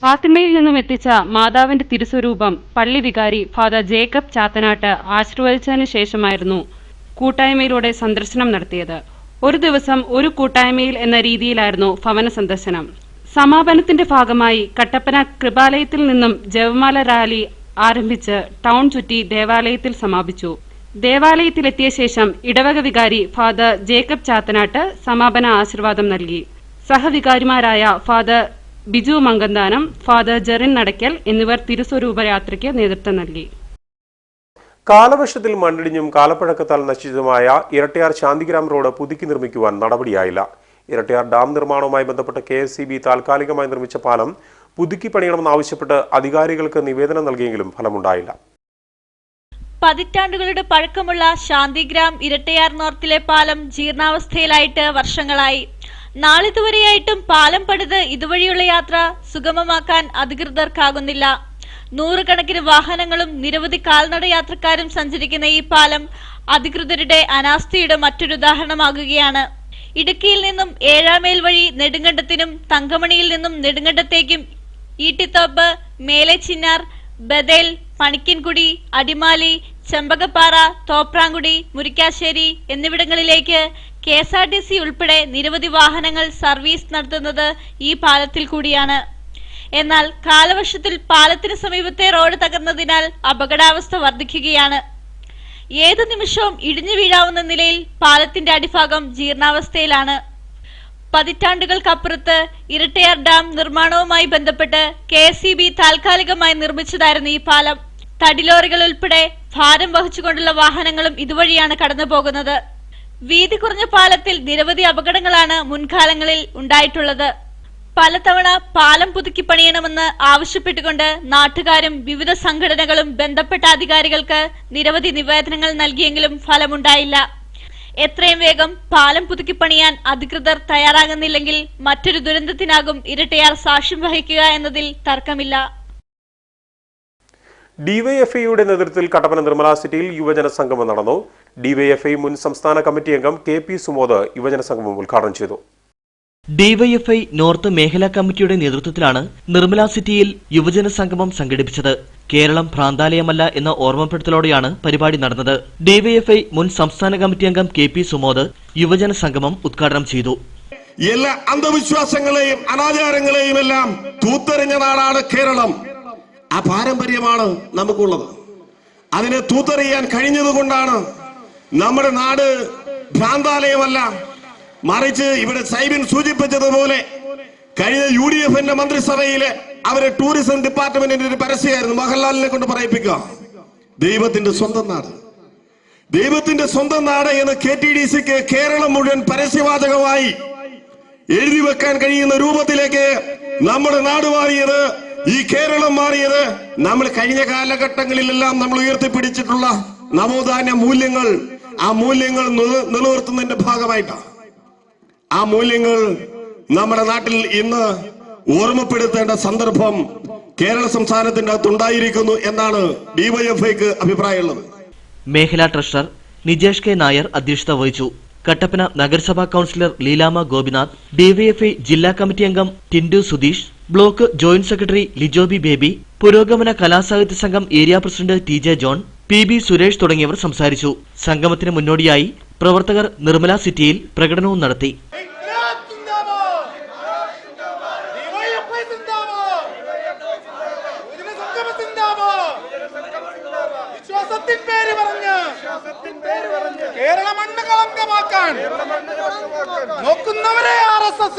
ഫാത്തിമയിൽ നിന്നും എത്തിച്ച മാതാവിന്റെ തിരുസ്വരൂപം പള്ളി വികാരി ഫാദർ ജേക്കബ് ചാത്തനാട്ട് ആശീർവദിച്ചതിനു ശേഷമായിരുന്നു കൂട്ടായ്മയിലൂടെ സന്ദർശനം നടത്തിയത്. ഒരു ദിവസം ഒരു കൂട്ടായ്മയിൽ എന്ന രീതിയിലായിരുന്നു ഭവന സന്ദർശനം. സമാപനത്തിന്റെ ഭാഗമായി കട്ടപ്പന കൃപാലയത്തിൽ നിന്നും ജപമാല റാലി ആരംഭിച്ച് ടൗൺ ചുറ്റി ദേവാലയത്തിൽ സമാപിച്ചു. ദേവാലയത്തിലെത്തിയ ശേഷം ഇടവക വികാരി ഫാദർ ജേക്കബ് ചാത്തനാട്ട് സമാപന ആശീർവാദം നൽകി. സഹവികാരിമാരായ ഫാദർ ബിജു മങ്കന്താനം, ഫാദർ ജെറിൻ നടക്കൽ എന്നിവർ തിരുസ്വരൂപ യാത്രയ്ക്ക് നേതൃത്വം നൽകി. കാലവർഷത്തിൽ മണ്ണിടിഞ്ഞും കാലപ്പഴക്കത്താൽ നശിച്ചതുമായ ഇരട്ടയാർ ശാന്തിഗ്രാം റോഡ് പുതുക്കി നിർമ്മിക്കുവാൻ നടപടിയായില്ല. ഇരട്ടയാർ ഡാം നിർമ്മാണവുമായി ബന്ധപ്പെട്ട് KSEB താൽക്കാലികമായി നിർമ്മിച്ച പാലം പുതുക്കി പണിയണമെന്നാവശ്യപ്പെട്ട് അധികാരികൾക്ക് നിവേദനം നൽകിയെങ്കിലും ഫലമുണ്ടായില്ല. പതിറ്റാണ്ടുകളുടെ പഴക്കമുള്ള ശാന്തിഗ്രാം ഇരട്ടയാർ നോർത്തിലെ പാലം ജീർണാവസ്ഥയിലായിട്ട് വർഷങ്ങളായി. നാളിതുവരെയായിട്ടും പാലം പണിത് ഇതുവഴിയുള്ള യാത്ര സുഗമമാക്കാൻ അധികൃതർക്കാകുന്നില്ല. 100 കണക്കിന് വാഹനങ്ങളും നിരവധി കാൽനട യാത്രക്കാരും സഞ്ചരിക്കുന്ന ഈ പാലം അധികൃതരുടെ അനാസ്ഥയുടെ മറ്റൊരു ഉദാഹരണമാകുകയാണ്. ഇടുക്കിയിൽ നിന്നും ഏഴാമേൽ വഴി നെടുങ്കണ്ടത്തിനും തങ്കമണിയിൽ നിന്നും നെടുങ്കണ്ടത്തേക്കും ഈട്ടിത്തോപ്പ്, മേലെച്ചിന്നാർ, ബദേൽ, പണിക്കൻകുടി, അടിമാലി, ചെമ്പകപ്പാറ, തോപ്രാങ്കുടി, മുരിക്കാശ്ശേരി എന്നിവിടങ്ങളിലേക്ക് KSRTC ഉൾപ്പെടെ നിരവധി വാഹനങ്ങൾ സർവീസ് നടത്തുന്നത് ഈ പാലത്തിൽ കൂടിയാണ്. എന്നാൽ കാലവർഷത്തിൽ പാലത്തിന് സമീപത്തെ റോഡ് തകർന്നതിനാൽ അപകടാവസ്ഥ വർദ്ധിക്കുകയാണ്. ഏതു നിമിഷവും ഇടിഞ്ഞു വീഴാവുന്ന നിലയിൽ പാലത്തിന്റെ അടിഭാഗം ജീർണാവസ്ഥയിലാണ്. പതിറ്റാണ്ടുകൾക്കപ്പുറത്ത് ഇരട്ടയാർ ഡാം നിർമ്മാണവുമായി ബന്ധപ്പെട്ട് KSEB താൽക്കാലികമായി നിർമ്മിച്ചതായിരുന്നു ഈ പാലം. തടിലോറികൾ ഉൾപ്പെടെ ഭാരം വഹിച്ചുകൊണ്ടുള്ള വാഹനങ്ങളും ഇതുവഴിയാണ് കടന്നു പോകുന്നത്. വീതി കുറഞ്ഞ പാലത്തിൽ നിരവധി അപകടങ്ങളാണ് മുൻകാലങ്ങളിൽ ഉണ്ടായിട്ടുള്ളത്. പലതവണ പാലം പുതുക്കി പണിയണമെന്ന് ആവശ്യപ്പെട്ടുകൊണ്ട് നാട്ടുകാരും വിവിധ സംഘടനകളും ബന്ധപ്പെട്ട അധികാരികൾക്ക് നിരവധി നിവേദനങ്ങൾ നൽകിയെങ്കിലും ഫലമുണ്ടായില്ല. എത്രയും വേഗം പാലം പുതുക്കി പണിയാൻ അധികൃതർ തയ്യാറാകുന്നില്ലെങ്കിൽ മറ്റൊരു ദുരന്തത്തിനാകും ഇരട്ടയാർ സാക്ഷ്യം വഹിക്കുക എന്നതിൽ തർക്കമില്ല. DYFIയുടെ നേതൃത്വത്തിൽ കട്ടപ്പന നിർമ്മല സിറ്റിയിൽ യുവജന സംഗമം നടന്നു. DYFI മുൻ സംസ്ഥാന കമ്മിറ്റി അംഗം KP സുമോദ് യുവജന സംഗമം ഉദ്ഘാടനം ചെയ്തു. DYFI നോർത്ത് മേഖലാ കമ്മിറ്റിയുടെ നേതൃത്വത്തിലാണ് നിർമ്മല സിറ്റിയിൽ യുവജന സംഗമം സംഘടിപ്പിച്ചത്. കേരളം ഭ്രാന്താലയമല്ല എന്ന ഓർമ്മപ്പെടുത്തലോടെയാണ് പരിപാടി നടന്നത്. DYFI മുൻ സംസ്ഥാന കമ്മിറ്റി അംഗം KP സുമോദ് യുവജന സംഗമം ഉദ്ഘാടനം ചെയ്തു. എല്ലാ അന്ധവിശ്വാസങ്ങളെയും അനാചാരങ്ങളെയും എല്ലാം തൂത്തെറിഞ്ഞ നാടാണ് കേരളം. ആ പാരമ്പര്യമാണ് നമുക്കുള്ളത്. അതിനെ തൂത്തെറിയാൻ കഴിഞ്ഞതുകൊണ്ടാണ് നമ്മുടെ നാട് ഭ്രാന്താലയമല്ല, മറിച്ച് ഇവിടെ സൈബിൻ സൂചിപ്പിച്ചതുപോലെ കഴിഞ്ഞ UDFന്റെ മന്ത്രിസഭയിലെ അവരെ ടൂറിസം ഡിപ്പാർട്ട്മെന്റിന്റെ ഒരു പരസ്യമായിരുന്നു, മോഹൻലാലിനെ കൊണ്ട് പറയിപ്പിക്കുക. ദൈവത്തിന്റെ സ്വന്തം നാട്, ദൈവത്തിന്റെ സ്വന്തം നാട് എന്ന് KTDCക്ക് കേരളം മുഴുവൻ പരസ്യവാചകമായി എഴുതി വെക്കാൻ കഴിയുന്ന രൂപത്തിലേക്ക് നമ്മുടെ നാട് മാറിയത്, ഈ കേരളം മാറിയത് നമ്മൾ കഴിഞ്ഞ കാലഘട്ടങ്ങളിലെല്ലാം നമ്മൾ ഉയർത്തിപ്പിടിച്ചിട്ടുള്ള നവോത്ഥാന മൂല്യങ്ങൾ, ആ മൂല്യങ്ങൾ നിലനിർത്തുന്നതിന്റെ ഭാഗമായിട്ടാണ്. ആ മൂല്യങ്ങൾ നമ്മുടെ നാട്ടിൽ ഇന്ന് ഓർമ്മപ്പെടുത്തേണ്ട സന്ദർഭം കേരള സംസ്ഥാനത്തിന്റെ അകത്തുണ്ടായിരിക്കുന്നു എന്നാണ് DYFIക്ക് അഭിപ്രായമുള്ളത്. മേഖലാ ട്രഷറർ നിജേഷ് കെ നായർ അധ്യക്ഷത വഹിച്ചു. കട്ടപ്പന നഗരസഭാ കൌൺസിലർ ലീലാമ ഗോപിനാഥ്, DYFI ജില്ലാ കമ്മിറ്റി അംഗം Tindu Sudheesh, block joint secretary Lijobi Baby, പുരോഗമന കലാസാഹിത്യ സംഘം area president TJ John, PB Suresh തുടങ്ങിയവർ സംസാരിച്ചു. സംഗമത്തിന് മുന്നോടിയായി പ്രവർത്തകർ നിർമ്മല സിറ്റിയിൽ പ്രകടനവും നടത്തി. കേരള മണ്ണ് കളങ്കമാക്കാൻ നോക്കുന്നവരെ RSS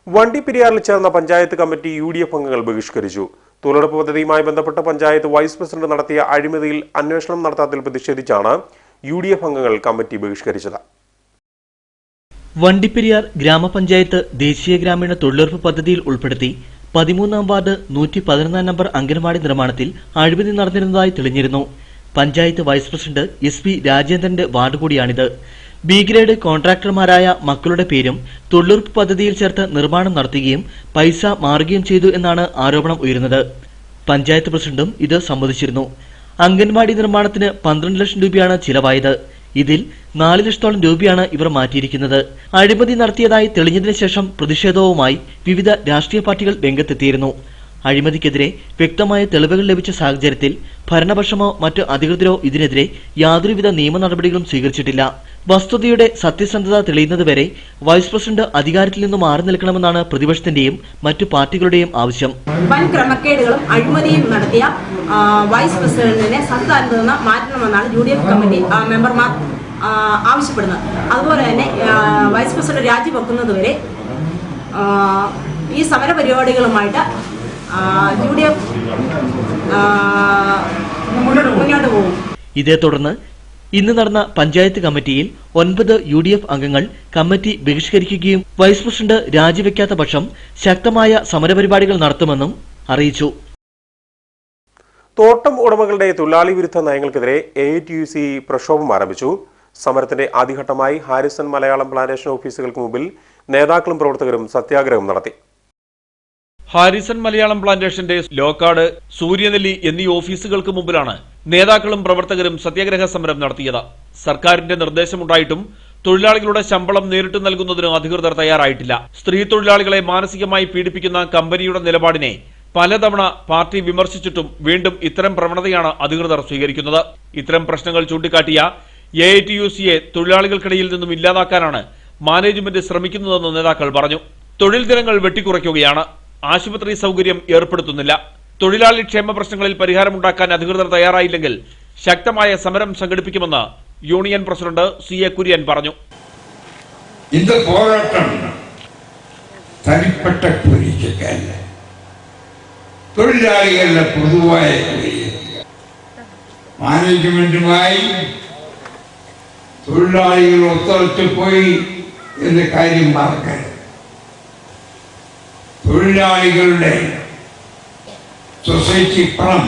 വണ്ടിപ്പെരിയാറിൽ ചേർന്ന പഞ്ചായത്ത് കമ്മിറ്റി UDF അംഗങ്ങൾ ബഹിഷ്കരിച്ചു. തൊഴിലുറപ്പ് പദ്ധതിയുമായി ബന്ധപ്പെട്ട് പഞ്ചായത്ത് വൈസ് പ്രസിഡന്റ് നടത്തിയ അഴിമതിയിൽ അന്വേഷണം നടത്താത്തതിൽ പ്രതിഷേധിച്ചാണ് UDF അംഗങ്ങൾ കമ്മിറ്റി ബഹിഷ്കരിച്ചത്. വണ്ടിപ്പെരിയാർ ഗ്രാമപഞ്ചായത്ത് ദേശീയ ഗ്രാമീണ തൊഴിലുറപ്പ് പദ്ധതിയിൽ ഉൾപ്പെടുത്തി 13-ാം വാർഡ് 111 നമ്പർ അംഗനവാടി നിർമ്മാണത്തിൽ അഴിമതി നടന്നിരുന്നതായി തെളിഞ്ഞിരുന്നു. പഞ്ചായത്ത് വൈസ് പ്രസിഡന്റ് SP രാജേന്ദ്രന്റെ വാർഡ് കൂടിയാണിത്. B ഗ്രേഡ് കോൺട്രാക്ടർമാരായ മക്കളുടെ പേരും തൊഴിലുറപ്പ് പദ്ധതിയിൽ ചേർത്ത് നിർമ്മാണം നടത്തുകയും പൈസ മാറുകയും ചെയ്തു എന്നാണ് ആരോപണം ഉയരുന്നത്. പഞ്ചായത്ത് പ്രസിഡന്റും ഇത് സമ്മതിച്ചിരുന്നു. അംഗൻവാടി നിർമ്മാണത്തിന് 12 ലക്ഷം രൂപയാണ് ചിലവായത്. ഇതിൽ 4 ലക്ഷത്തോളം രൂപയാണ് ഇവർ മാറ്റിയിരിക്കുന്നത്. അഴിമതി നടത്തിയതായി തെളിഞ്ഞതിനു ശേഷം പ്രതിഷേധവുമായി വിവിധ രാഷ്ട്രീയ പാർട്ടികൾ രംഗത്തെത്തിയിരുന്നു. അഴിമതിക്കെതിരെ വ്യക്തമായ തെളിവുകൾ ലഭിച്ച സാഹചര്യത്തിൽ ഭരണപക്ഷമോ മറ്റ് അധികൃതരോ ഇതിനെതിരെ യാതൊരുവിധ നിയമ നടപടികളും സ്വീകരിച്ചിട്ടില്ല. വസ്തുതയുടെ സത്യസന്ധത തെളിയുന്നതുവരെ വൈസ് പ്രസിഡന്റ് അധികാരത്തിൽ നിന്ന് മാറി നിൽക്കണമെന്നാണ് പ്രതിപക്ഷത്തിന്റെയും മറ്റു പാർട്ടികളുടെയും ആവശ്യം. വൻ ക്രമക്കേടുകളും അഴിമതിയും നടത്തിയ വൈസ് പ്രസിഡന്റിനെ സ്ഥാനത്ത് നിന്ന് മാറ്റണമെന്നാണ് UDF കമ്മിറ്റി മെമ്പർമാർ ആവശ്യപ്പെടുന്നത്. അതുപോലെ തന്നെ വൈസ് പ്രസിഡന്റ് രാജിവെക്കുന്നതുവരെ ഈ സമരപരിപാടികളുമായിട്ട് UDF മുന്നോട്ട് പോകും. ഇതേ തുടർന്ന് ഇന്ന് നടന്ന പഞ്ചായത്ത് കമ്മിറ്റിയിൽ 9 UDF അംഗങ്ങൾ കമ്മിറ്റി ബഹിഷ്കരിക്കുകയും വൈസ് പ്രസിഡന്റ് രാജിവെക്കാത്ത പക്ഷം ശക്തമായ സമരപരിപാടികൾ നടത്തുമെന്നും അറിയിച്ചു. തോട്ടം ഉടമകളുടെ തൊഴിലാളി വിരുദ്ധ നയങ്ങൾക്കെതിരെ AITUC പ്രക്ഷോഭം ആരംഭിച്ചു. സമരത്തിന്റെ ആദ്യഘട്ടമായി ഹാരിസൺ മലയാളം പ്ലാന്റേഷൻ ഓഫീസുകൾക്ക് മുമ്പിൽ നേതാക്കളും പ്രവർത്തകരും സത്യാഗ്രഹം നടത്തി. ഹാരിസൺ മലയാളം പ്ലാന്റേഷന്റെ ലോക്കാട്, സൂര്യനെല്ലി എന്നീ ഓഫീസുകൾക്ക് മുമ്പിലാണ് നേതാക്കളും പ്രവർത്തകരും സത്യാഗ്രഹ സമരം നടത്തിയത്. സർക്കാരിന്റെ നിർദ്ദേശമുണ്ടായിട്ടും തൊഴിലാളികളുടെ ശമ്പളം നേരിട്ട് നൽകുന്നതിന് അധികൃതർ തയ്യാറായിട്ടില്ല. സ്ത്രീ തൊഴിലാളികളെ മാനസികമായി പീഡിപ്പിക്കുന്ന കമ്പനിയുടെ നിലപാടിനെ പലതവണ പാർട്ടി വിമർശിച്ചിട്ടും വീണ്ടും ഇത്തരം പ്രവണതയാണ് അധികൃതർ സ്വീകരിക്കുന്നത്. ഇത്തരം പ്രശ്നങ്ങൾ ചൂണ്ടിക്കാട്ടിയ AITUCയെ തൊഴിലാളികൾക്കിടയിൽ നിന്നും ഇല്ലാതാക്കാനാണ് മാനേജ്മെന്റ് ശ്രമിക്കുന്നതെന്ന് നേതാക്കൾ പറഞ്ഞു. തൊഴിൽ ദിനങ്ങൾ വെട്ടിക്കുറയ്ക്കുകയാണ്, ആശുപത്രി സൗകര്യം ഏർപ്പെടുത്തുന്നില്ല. തൊഴിലാളി ക്ഷേമ പ്രശ്നങ്ങളിൽ പരിഹാരമുണ്ടാക്കാൻ അധികൃതർ തയ്യാറായില്ലെങ്കിൽ ശക്തമായ സമരം സംഘടിപ്പിക്കുമെന്ന് യൂണിയൻ പ്രസിഡന്റ് CA കുര്യൻ പറഞ്ഞു. இந்த போராட்டம் தனிப்பட்ட கோரிக்கைக்கல்ல, തൊഴിലാളികളുടെ പൊതുവായ മാനേജ്മെന്റുമായി തൊഴിലാളികൾ ഒത്തുറച്ചു പോയി എന്ന കാര്യം മറക്കരുത്. തൊഴിലാളികളുടെ സൊസൈറ്റി പണം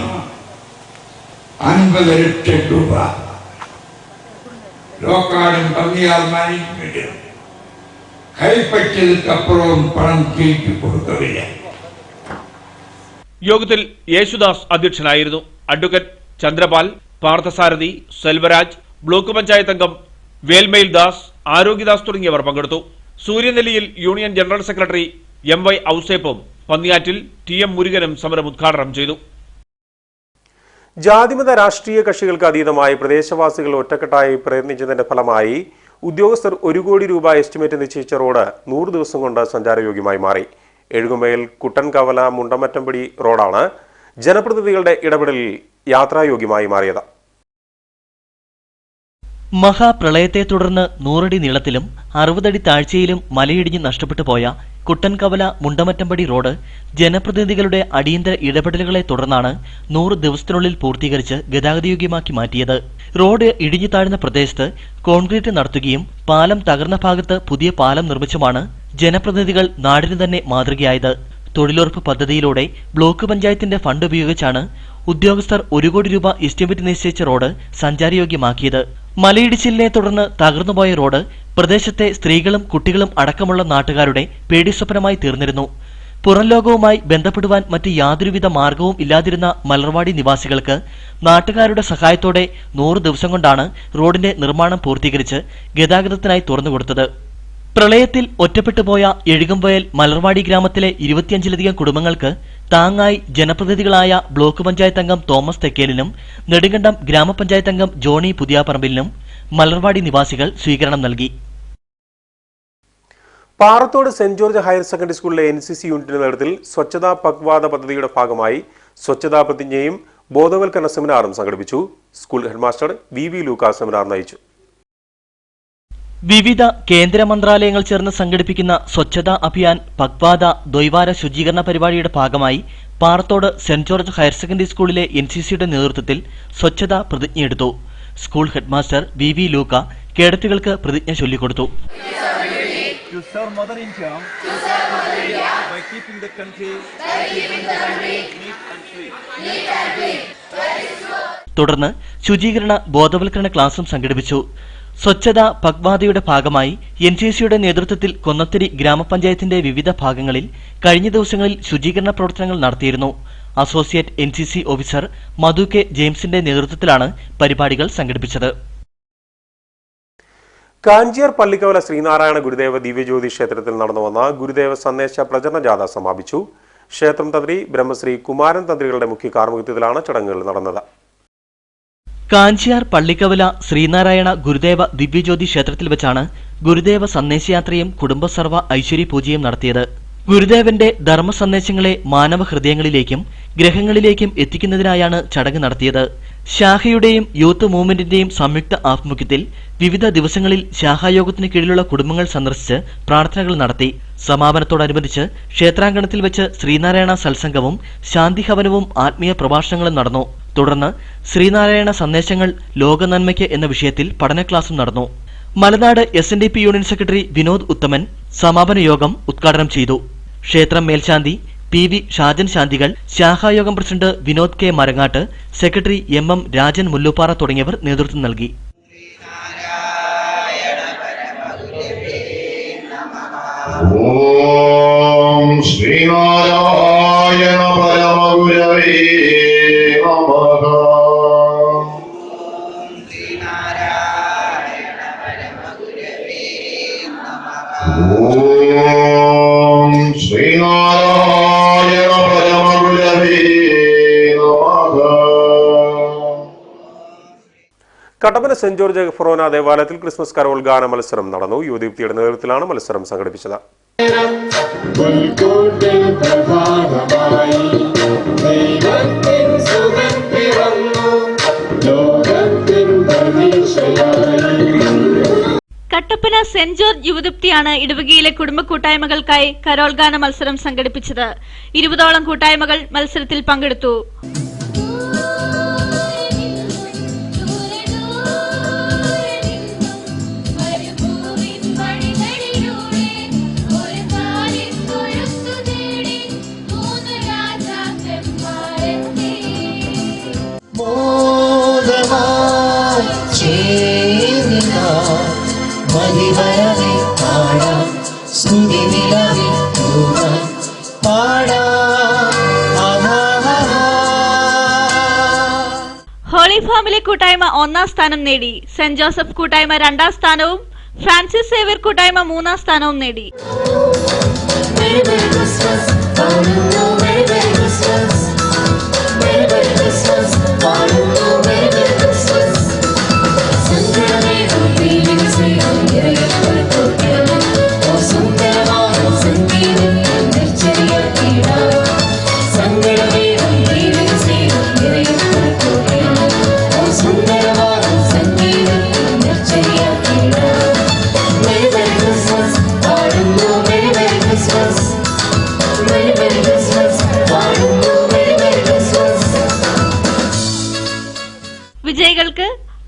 50 ലക്ഷം രൂപ ലോക്കാടും പന്നിയാർ മാനേജ്മെന്റും കൈപ്പറ്റിയതിനപ്പുറവും പണം തിരിച്ചു കൊടുക്കവില്ല. യോഗത്തിൽ യേശുദാസ് അധ്യക്ഷനായിരുന്നു. അഡ്വക്കേറ്റ് ചന്ദ്രപാൽ, പാർത്ഥസാരഥി, സെൽവരാജ്, ബ്ലോക്ക് പഞ്ചായത്ത് അംഗം വേൽമയിൽ ദാസ്, ആരോഗ്യദാസ് തുടങ്ങിയവർ പങ്കെടുത്തു. സൂര്യനെല്ലിയിൽ യൂണിയൻ ജനറൽ സെക്രട്ടറി MY ഔസേപ്പും പന്നിയാറ്റിൽ TM മുരുകനും സമരം ഉദ്ഘാടനം ചെയ്തു. ജാതിമത രാഷ്ട്രീയ കക്ഷികൾക്ക് അതീതമായി പ്രദേശവാസികൾ ഒറ്റക്കെട്ടായി പ്രയത്നിച്ചതിന്റെ ഫലമായി ഉദ്യോഗസ്ഥർ 1 കോടി രൂപ എസ്റ്റിമേറ്റ് നിശ്ചയിച്ച റോഡ് 100 ദിവസം കൊണ്ട് സഞ്ചാരയോഗ്യമായി മാറി. എഴുകുമേൽ കുട്ടൻകവല മുണ്ടമറ്റംപടി റോഡാണ് ജനപ്രതിനിധികളുടെ ഇടപെടലിൽ യാത്രായോഗ്യമായി മാറിയത്. മഹാപ്രളയത്തെ തുടർന്ന് 100 അടി നീളത്തിലും 60 അടി താഴ്ചയിലും മലയിടിഞ്ഞ് നഷ്ടപ്പെട്ടു പോയ കുട്ടൻകവല മുണ്ടമറ്റമ്പടി റോഡ് ജനപ്രതിനിധികളുടെ അടിയന്തര ഇടപെടലുകളെ തുടർന്നാണ് 100 ദിവസത്തിനുള്ളിൽ പൂർത്തീകരിച്ച് ഗതാഗതയോഗ്യമാക്കി മാറ്റിയത്. റോഡ് ഇടിഞ്ഞു താഴ്ന്ന പ്രദേശത്ത് കോൺക്രീറ്റ് നടത്തുകയും പാലം തകർന്ന ഭാഗത്ത് പുതിയ പാലം നിർമ്മിച്ചുമാണ് ജനപ്രതിനിധികൾ നാടിന് തന്നെ മാതൃകയായത്. തൊഴിലുറപ്പ് പദ്ധതിയിലൂടെ ബ്ലോക്ക് പഞ്ചായത്തിന്റെ ഫണ്ട് ഉപയോഗിച്ചാണ് ഉദ്യോഗസ്ഥർ 1 കോടി രൂപ എസ്റ്റിമേറ്റ് നിശ്ചയിച്ച റോഡ് സഞ്ചാരയോഗ്യമാക്കിയത്. മലയിടിച്ചിലിനെ തുടർന്ന് തകർന്നുപോയ റോഡ് പ്രദേശത്തെ സ്ത്രീകളും കുട്ടികളും അടക്കമുള്ള നാട്ടുകാരുടെ പേടിസ്വപ്നമായി തീർന്നിരുന്നു. പുറം ലോകവുമായി ബന്ധപ്പെടുവാൻ മറ്റ് യാതൊരുവിധ മാർഗവും ഇല്ലാതിരുന്ന മലർവാടി നിവാസികൾക്ക് നാട്ടുകാരുടെ സഹായത്തോടെ 100 ദിവസം കൊണ്ടാണ് റോഡിന്റെ നിർമ്മാണം പൂർത്തീകരിച്ച് ഗതാഗതത്തിനായി തുറന്നുകൊടുത്തത്. പ്രളയത്തിൽ ഒറ്റപ്പെട്ടുപോയ എഴുകംവയൽ മലർവാടി ഗ്രാമത്തിലെ 25ലധികം കുടുംബങ്ങൾക്ക് താങ്ങായി ജനപ്രതിനിധികളായ ബ്ലോക്ക് പഞ്ചായത്ത് അംഗം തോമസ് തെക്കേലിനും നെടുങ്കണ്ടം ഗ്രാമപഞ്ചായത്ത് അംഗം ജോണി പുതിയാപ്പറമ്പിലിനും മലർവാടി നിവാസികൾ സ്വീകരണം നൽകി. പാറത്തോട് സെന്റ് ജോർജ് ഹയർ സെക്കൻഡറി സ്കൂളിലെ NCC യൂണിറ്റിന്റെ നേതൃത്വത്തിൽ സ്വച്ഛതാ പക്വാദ പദ്ധതിയുടെ ഭാഗമായി സ്വച്ഛതാ പ്രതിജ്ഞയും ബോധവൽക്കരണ സെമിനാറും സംഘടിപ്പിച്ചു. School headmaster VV Lucas seminar നയിച്ചു. വിവിധ കേന്ദ്ര മന്ത്രാലയങ്ങൾ ചേർന്ന് സംഘടിപ്പിക്കുന്ന സ്വച്ഛതാ അഭിയാൻ പക്വാദ ദ്വൈവാര ശുചീകരണ പരിപാടിയുടെ ഭാഗമായി പാറത്തോട് സെന്റ് ജോർജ് ഹയർ സെക്കൻഡറി സ്കൂളിലെ NCCയുടെ നേതൃത്വത്തിൽ സ്വച്ഛതാ പ്രതിജ്ഞയെടുത്തു. സ്കൂൾ ഹെഡ്മാസ്റ്റർ VV ലൂക്ക കേഡറ്റുകൾക്ക് പ്രതിജ്ഞ ചൊല്ലിക്കൊടുത്തു. തുടർന്ന് ശുചീകരണ ബോധവൽക്കരണ ക്ലാസും സംഘടിപ്പിച്ചു. സ്വച്ഛതാ പക്വാദയുടെ ഭാഗമായി NCCയുടെ നേതൃത്വത്തിൽ കൊന്നത്തരി ഗ്രാമപഞ്ചായത്തിന്റെ വിവിധ ഭാഗങ്ങളിൽ കഴിഞ്ഞ ദിവസങ്ങളിൽ ശുചീകരണ പ്രവർത്തനങ്ങൾ നടത്തിയിരുന്നു. അസോസിയേറ്റ് NCC ഓഫീസർ മധു കെ ജെയിംസിന്റെ നേതൃത്വത്തിലാണ് പരിപാടികൾ സംഘടിപ്പിച്ചത്. കാഞ്ചിയാർ പള്ളിക്കവല ശ്രീനാരായണ ഗുരുദേവ ദിവ്യജ്യോതി ക്ഷേത്രത്തിൽ നടന്നുവന്ന ഗുരുദേവ സന്ദേശ പ്രചരണ ജാഥ സമാപിച്ചു. ക്ഷേത്രം തന്ത്രി ബ്രഹ്മശ്രീ കുമാരൻ തന്ത്രികളുടെ മുഖ്യ കാർമ്മികത്വത്തിലാണ് ചടങ്ങുകൾ നടന്നത്. കാഞ്ചിയാർ പള്ളിക്കവല ശ്രീനാരായണ ഗുരുദേവ ദിവ്യജ്യോതി ക്ഷേത്രത്തിൽ വെച്ചാണ് ഗുരുദേവ സന്ദേശയാത്രയും കുടുംബസർവ ഐശ്വര്യ പൂജയും നടത്തിയത്. ഗുരുദേവന്റെ ധർമ്മ സന്ദേശങ്ങളെ മാനവ ഹൃദയങ്ങളിലേക്കും ഗ്രഹങ്ങളിലേക്കും എത്തിക്കുന്നതിനായാണ് ചടങ്ങ് നടത്തിയത്. ശാഖയുടെയും യൂത്ത് മൂവ്മെന്റിന്റെയും സംയുക്ത ആഭിമുഖ്യത്തിൽ വിവിധ ദിവസങ്ങളിൽ ശാഖായോഗത്തിന് കീഴിലുള്ള കുടുംബങ്ങൾ സന്ദർശിച്ച് പ്രാർത്ഥനകൾ നടത്തി. സമാപനത്തോടനുബന്ധിച്ച് ക്ഷേത്രാങ്കണത്തിൽ വെച്ച് ശ്രീനാരായണ സത്സംഗവും ശാന്തിഹവനവും ആത്മീയ പ്രഭാഷണങ്ങളും നടന്നു. തുടർന്ന് ശ്രീനാരായണ സന്ദേശങ്ങൾ ലോകനന്മയ്ക്ക് എന്ന വിഷയത്തിൽ പഠന ക്ലാസും നടന്നു. Malanad SNDP union secretary Vinod Uthaman സമാപന യോഗം ഉദ്ഘാടനം ചെയ്തു. ക്ഷേത്രം മേൽശാന്തി PV ഷാജൻ ശാന്തികൾ, ശാഖായോഗം president Vinod K Marangattu, secretary MM Rajan Mullooppara തുടങ്ങിയവർ നേതൃത്വം നൽകി. ഓം ശ്രീനാരായണ പരമഗുരവേ നമഃ. ഓം ശ്രീനാരായണ പരമഗുരവേ നമഃ. കട്ടപ്പന സെന്റ് ജോർജ് ഫൊറോന ദേവാലയത്തിൽ ക്രിസ്മസ് കരോൾ ഗാന മത്സരം നടന്നു. യുവദീപ്തിയുടെ നേതൃത്വത്തിലാണ് മത്സരം സംഘടിപ്പിച്ചത്. കട്ടപ്പന സെന്റ് ജോർജ് യുവദീപ്തിയാണ് ഇടവകയിലെ കുടുംബ കൂട്ടായ്മകൾക്കായി കരോൾ ഗാന മത്സരം സംഘടിപ്പിച്ചത്. 20ഓളം കൂട്ടായ്മകൾ മത്സരത്തിൽ പങ്കെടുത്തു. ഹോളി ഫാമിലി കൂട്ടായ്മ 1ാം സ്ഥാനം നേടി. സെന്റ് ജോസഫ് കൂട്ടായ്മ 2ാം സ്ഥാനവും ഫ്രാൻസിസ് സേവ്യർ കൂട്ടായ്മ 3ാം സ്ഥാനവും നേടി.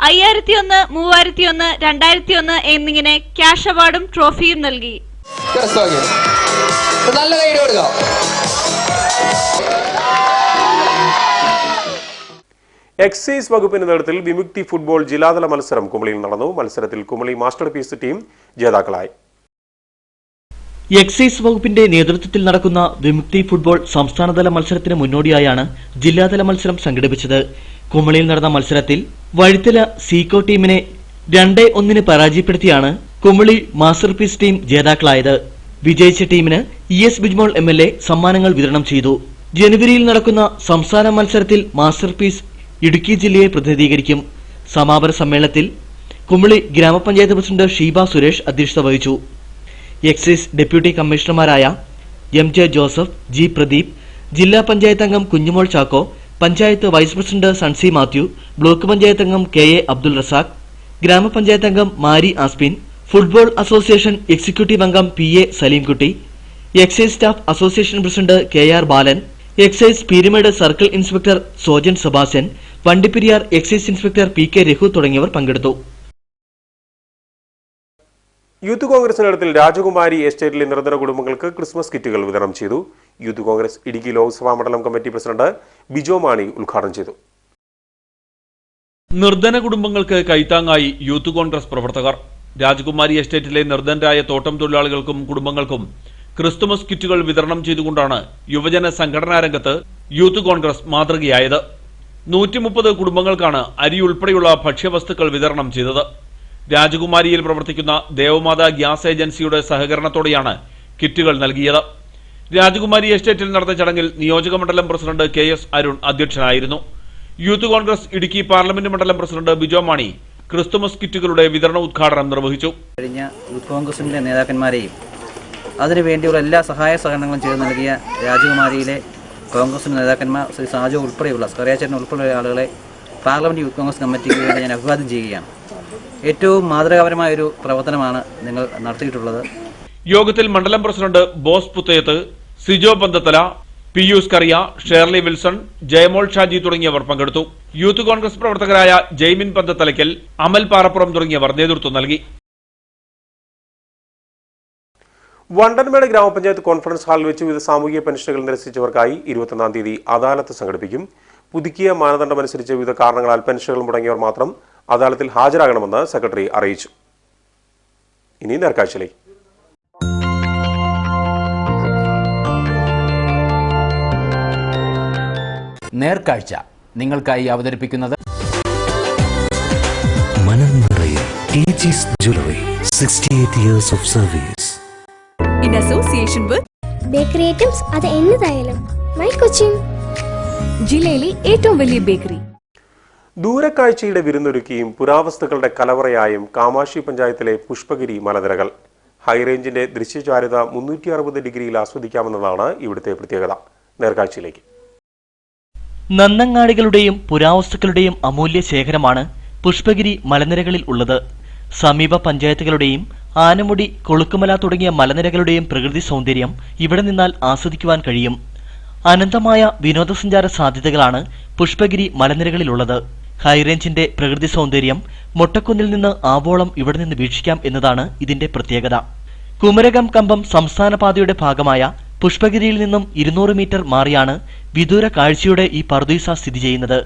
5001, 3001, 2001 എന്നിങ്ങനെ ക്യാഷ് അവാർഡും ട്രോഫിയും നൽകി. എക്സൈസ് വകുപ്പിന്റെ നേതൃത്വത്തിൽ വിമുക്തി ഫുട്ബോൾ ജില്ലാതല മത്സരം കുമളിയിൽ നടന്നു. മത്സരത്തിൽ കുമളി മാസ്റ്റർ പീസ് ടീം ജേതാക്കളായി. എക്സൈസ് വകുപ്പിന്റെ നേതൃത്വത്തിൽ നടക്കുന്ന വിമുക്തി ഫുട്ബോൾ സംസ്ഥാനതല മത്സരത്തിന് മുന്നോടിയായാണ് ജില്ലാതല മത്സരം സംഘടിപ്പിച്ചത്. കുമളിയിൽ നടന്ന മത്സരത്തിൽ വഴുത്തല സീക്കോ ടീമിനെ 2-1 പരാജയപ്പെടുത്തിയാണ് കുമളി മാസ്റ്റർ പീസ് ടീം ജേതാക്കളായത്. വിജയിച്ച ടീമിന് ES ബിജ്മോൾ MLA സമ്മാനങ്ങൾ വിതരണം ചെയ്തു. ജനുവരിയിൽ നടക്കുന്ന സംസ്ഥാന മത്സരത്തിൽ മാസ്റ്റർ പീസ് ഇടുക്കി ജില്ലയെ പ്രതിനിധീകരിക്കും. സമാപന സമ്മേളനത്തിൽ കുമളി ഗ്രാമപഞ്ചായത്ത് പ്രസിഡന്റ് ഷീബ സുരേഷ് അധ്യക്ഷത വഹിച്ചു. എക്സൈസ് ഡെപ്യൂട്ടി കമ്മീഷണർമാരായ MJ ജോസഫ്, G പ്രദീപ്, ജില്ലാ പഞ്ചായത്ത് അംഗം Kunjumol Chacko, panchayat vice president Sunsi Mathew, block panchayat അംഗം KA അബ്ദുൾ റസാഖ്, ഗ്രാമപഞ്ചായത്ത് അംഗം Mari Aspin, football association executive അംഗം PA Salimkutty, excise staff association president KR Balan, excise Peermade circle inspector Sojan Sebastian, Vandiperiyar excise inspector PK Raghu തുടങ്ങിയവർ പങ്കെടുത്തു. യൂത്ത് കോൺഗ്രസ് നേതൃത്വത്തിൽ രാജകുമാരി എസ്റ്റേറ്റിലെ നിർധന കുടുംബങ്ങൾക്ക് ക്രിസ്മസ് കിറ്റുകൾ വിതരണം ചെയ്തു. യൂത്ത് കോൺഗ്രസ് ഇടുക്കി ലോക്സഭാ മണ്ഡലം കമ്മിറ്റി പ്രസിഡന്റ് ബിജോ മാണി ഉദ്ഘാടനം ചെയ്തു. നിർധന കുടുംബങ്ങൾക്ക് കൈത്താങ്ങായി യൂത്ത് കോൺഗ്രസ് പ്രവർത്തകർ. രാജകുമാരി എസ്റ്റേറ്റിലെ നിർധനരായ തോട്ടം തൊഴിലാളികൾക്കും കുടുംബങ്ങൾക്കും ക്രിസ്തുമസ് കിറ്റുകൾ വിതരണം ചെയ്തുകൊണ്ടാണ് യുവജന സംഘടനാ രംഗത്ത് യൂത്ത് കോൺഗ്രസ് മാതൃകയായത്. 130 കുടുംബങ്ങൾക്കാണ് അരി ഉൾപ്പെടെയുള്ള ഭക്ഷ്യവസ്തുക്കൾ വിതരണം ചെയ്തത്. രാജകുമാരിയിൽ പ്രവർത്തിക്കുന്ന ദേവമാതാ ഗ്യാസ് ഏജൻസിയുടെ സഹകരണത്തോടെയാണ് കിറ്റുകൾ നൽകിയത്. രാജകുമാരി എസ്റ്റേറ്റിൽ നടന്ന ചടങ്ങിൽ നിയോജക മണ്ഡലം പ്രസിഡന്റ് KS അരുൺ അധ്യക്ഷനായിരുന്നു. യൂത്ത് കോൺഗ്രസ് ഇടുക്കി പാർലമെന്റ് മണ്ഡലം പ്രസിഡന്റ് ബിജോ മാണി ക്രിസ്തുമസ് കിറ്റുകളുടെ വിതരണ ഉദ്ഘാടനം നിർവഹിച്ചു. കഴിഞ്ഞ യൂത്ത് കോൺഗ്രസിന്റെ നേതാക്കന്മാരെയും അതിനുവേണ്ടിയുള്ള എല്ലാ സഹായ സഹകരണങ്ങളും ചെയ്തു നൽകിയ രാജകുമാരിയിലെ കോൺഗ്രസിന്റെ നേതാക്കന്മാർ ശ്രീ സാജു ഉൾപ്പെടെയുള്ള സ്കറിയാച്ചേട്ടൻ ഉൾപ്പെടെയുള്ള ആളുകളെ പാർലമെന്റ് യൂത്ത് കോൺഗ്രസ് കമ്മിറ്റിക്ക് വേണ്ടി ഞാൻ അഭിവാദ്യം ചെയ്യുകയാണ്. ഏറ്റവും മാതൃകാപരമായ ഒരു പ്രവർത്തനമാണ് നിങ്ങൾ നടത്തിയിട്ടുള്ളത്. യോഗത്തിൽ മണ്ഡലം പ്രസിഡന്റ് ബോസ് പുത്തയത്ത്, സിജോ പന്തത്തല, പിയൂസ് കറിയ, ഷേർലി വിൽസൺ, ജയമോൾ ഷാജി തുടങ്ങിയവർ പങ്കെടുത്തു. യൂത്ത് കോൺഗ്രസ് പ്രവർത്തകരായ ജെയ്മിൻ പന്തത്തലയ്ക്കൽ, അമൽ പാറപ്പുറം തുടങ്ങിയവർ നേതൃത്വം നൽകി. വണ്ടൻമേട് ഗ്രാമപഞ്ചായത്ത് കോൺഫറൻസ് ഹാളിൽ വെച്ച് വിവിധ സാമൂഹിക പെൻഷനുകൾ നിരസിച്ചവർക്കായി 21-ാം തീയതി അദാലത്ത് സംഘടിപ്പിക്കും. പുതുക്കിയ മാനദണ്ഡമനുസരിച്ച് വിവിധ കാരണങ്ങളാൽ പെൻഷനുകൾ മുടങ്ങിയവർ മാത്രം അദാലത്തിൽ ഹാജരാകണമെന്ന് സെക്രട്ടറി അറിയിച്ചു. ഇനി നേർക്കാഴ്ചയിലേക്ക്. നേർക്കാഴ്ച നിങ്ങൾക്കായി അവതരിപ്പിക്കുന്നത് Jewelry, 68 years of service. In association with Bakery items അത് എന്നതായാലും മൈ കൊച്ചിൻ ജില്ലയിലെ ഏറ്റവും വലിയ ബേക്കറി. ദൂരക്കാഴ്ചയുടെ വിരുന്നൊരുക്കിയും പുരാവസ്തുക്കളുടെ കലവറയായും കാമാക്ഷി പഞ്ചായത്തിലെ പുഷ്പഗിരി മലനിരകൾ. ഹൈറേഞ്ചിന്റെ ദൃശ്യചാരുത 360 ഡിഗ്രിയിൽ ആസ്വദിക്കാമെന്നതാണ് ഇവിടുത്തെ പ്രത്യേകത. നേർക്കാഴ്ചയിലേക്ക്. നന്നങ്ങാടികളുടെയും പുരാവസ്തുക്കളുടെയും അമൂല്യ ശേഖരമാണ് പുഷ്പഗിരി മലനിരകളിൽ ഉള്ളത്. സമീപ പഞ്ചായത്തുകളുടെയും ആനമുടി, കൊളുക്കുമല തുടങ്ങിയ മലനിരകളുടെയും പ്രകൃതി സൗന്ദര്യം ഇവിടെ നിന്നാൽ ആസ്വദിക്കുവാൻ കഴിയും. അനന്തമായ വിനോദസഞ്ചാര സാധ്യതകളാണ് പുഷ്പഗിരി മലനിരകളിലുള്ളത്. ഹൈറേഞ്ചിന്റെ പ്രകൃതി സൗന്ദര്യം മൊട്ടക്കുന്നിൽ നിന്ന് ആവോളം ഇവിടെ നിന്ന് വീക്ഷിക്കാം എന്നതാണ് ഇതിന്റെ പ്രത്യേകത. കുമരകം കമ്പം സംസ്ഥാന പാതയുടെ ഭാഗമായ പുഷ്പഗിരിയിൽ നിന്നും 200 മീറ്റർ മാറിയാണ് വിദൂര കാഴ്ചയുടെ ഈ പറുദീസ സ്ഥിതി ചെയ്യുന്നത്.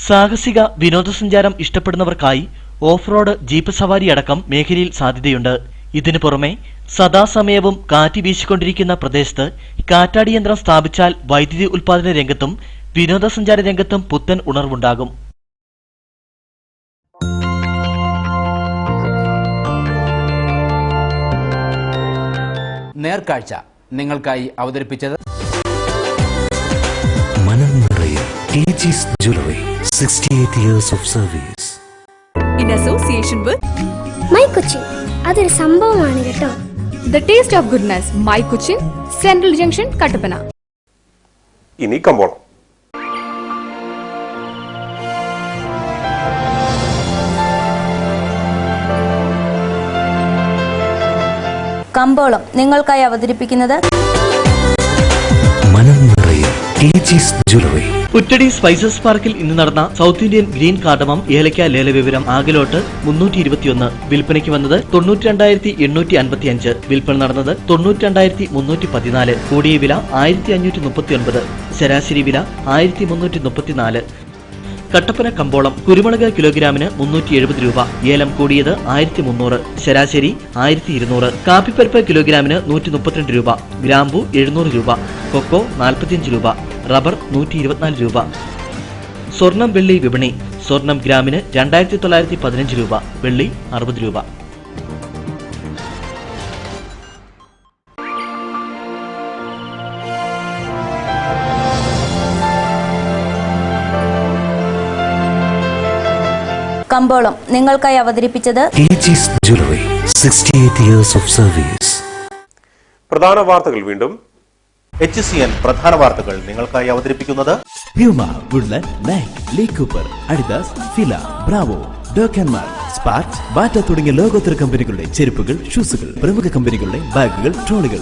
സാഹസിക വിനോദസഞ്ചാരം ഇഷ്ടപ്പെടുന്നവർക്കായി ഓഫ് റോഡ് ജീപ്പ് സവാരി അടക്കം മേഖലയിൽ സാധ്യതയുണ്ട്. ഇതിനു പുറമെ സദാസമയവും കാറ്റ് വീശിക്കൊണ്ടിരിക്കുന്ന പ്രദേശത്ത് കാറ്റാടി യന്ത്രം സ്ഥാപിച്ചാൽ വൈദ്യുതി ഉൽപാദന രംഗത്തും വിനോദസഞ്ചാര രംഗത്തും പുത്തൻ ഉണർവുണ്ടാകും. നേർക്കാഴ്ച നിങ്ങൾക്കായി അവതരിപ്പിച്ചത് Jewelry, 68 years of service. In association with my Cochin അതൊരു സംഭവമാണ് കേട്ടോ. The Taste of Goodness, My Cochin, Central Junction, Kattappana. ഇനി കമ്പോളം. കമ്പോളം നിങ്ങൾക്കായി അവതരിപ്പിക്കുന്നത് KG's Jewelry. പുറ്റടി സ്പൈസസ് പാർക്കിൽ ഇന്ന് നടന്ന സൗത്ത് ഇന്ത്യൻ ഗ്രീൻ കാർഡമം ഏലക്ക ലേലവിവരം ആകലോട്ട് 321. വിൽപ്പനയ്ക്ക് വന്നത് 92,855. വിൽപ്പന നടന്നത് 92,314. കൂടിയ വില 1,539. ശരാശരി വില 1,334. കട്ടപ്പന കമ്പോളം കുരുമുളക് കിലോഗ്രാമിന് 370 രൂപ. ഏലം കൂടിയത് 1,300, ശരാശരി 1,200. കാപ്പിപ്പരിപ്പ് കിലോഗ്രാമിന് 132 രൂപ. ഗ്രാമ്പു 700 രൂപ. കൊക്കോ 45 രൂപ. റബ്ബർ 124 രൂപ. സ്വർണം വെള്ളി വിപണി. സ്വർണം ഗ്രാമിന് 2,915 രൂപ. വെള്ളി 60 രൂപ. കമ്പോളം നിങ്ങൾക്കായി അവതരിപ്പിച്ചത് KG's Jewelry. 68 years of service. പ്രധാന വാർത്തകൾ വീണ്ടും. HCN പ്രധാന വാർത്തകൾ നിങ്ങൾക്കായി അവതരിപ്പിക്കുന്നത് Puma, Woodland, Nike, Lee Cooper, Adidas, Fila, Bravo, Dokenmark, Sparks, batta തുടങ്ങിയ ലോകോത്തര കമ്പനികളുടെ ചെരുപ്പുകൾ, ഷൂസുകൾ, പ്രമുഖ കമ്പനികളുടെ ബാഗുകൾ, ട്രോളികൾ.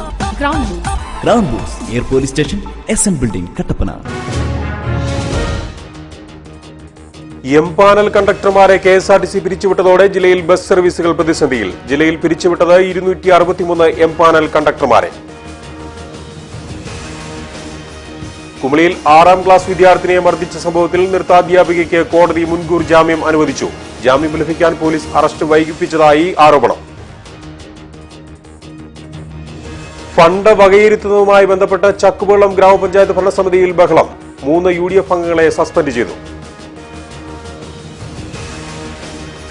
ഗ്രൗണ്ട് ബൂസ്, air police station, SN building, Kattappana. Empanel കണ്ടക്ടർമാരെ KSRTC പിരിച്ചുവിട്ടതോടെ ജില്ലയിൽ ബസ് സർവീസുകൾ പ്രതിസന്ധിയിൽ. ജില്ലയിൽ പിരിച്ചുവിട്ടത് 263 എംപാനൽ കണ്ടക്ടർമാരെ. കുമളിയിൽ 6ാം ക്ലാസ് വിദ്യാർത്ഥിനിയെ മർദ്ദിച്ച സംഭവത്തിൽ നൃത്താധ്യാപികയ്ക്ക് കോടതി മുൻകൂർ ജാമ്യം അനുവദിച്ചു. ജാമ്യം ലഭിക്കാൻ പോലീസ് അറസ്റ്റ് വൈകിപ്പിച്ചതായി ആരോപണം. ഫണ്ട് വകയിരുത്തുന്നതുമായി ബന്ധപ്പെട്ട് ചക്കുവെള്ളം ഗ്രാമപഞ്ചായത്ത് ഭരണസമിതിയിൽ ബഹളം. 3 UDF അംഗങ്ങളെ സസ്പെൻഡ് ചെയ്തു.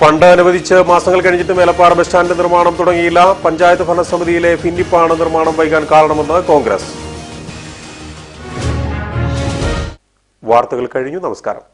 ഫണ്ട് അനുവദിച്ച് മാസങ്ങൾ കഴിഞ്ഞിട്ടും ഏലപ്പാറ ബസ് സ്റ്റാൻഡ് നിർമ്മാണം തുടങ്ങിയില്ല. പഞ്ചായത്ത് ഭരണസമിതിയിലെ ഭിന്നിപ്പാണ് നിർമ്മാണം വൈകാൻ കാരണമെന്ന് കോൺഗ്രസ്. വാർത്തകൾ കഴിഞ്ഞു. നമസ്കാരം.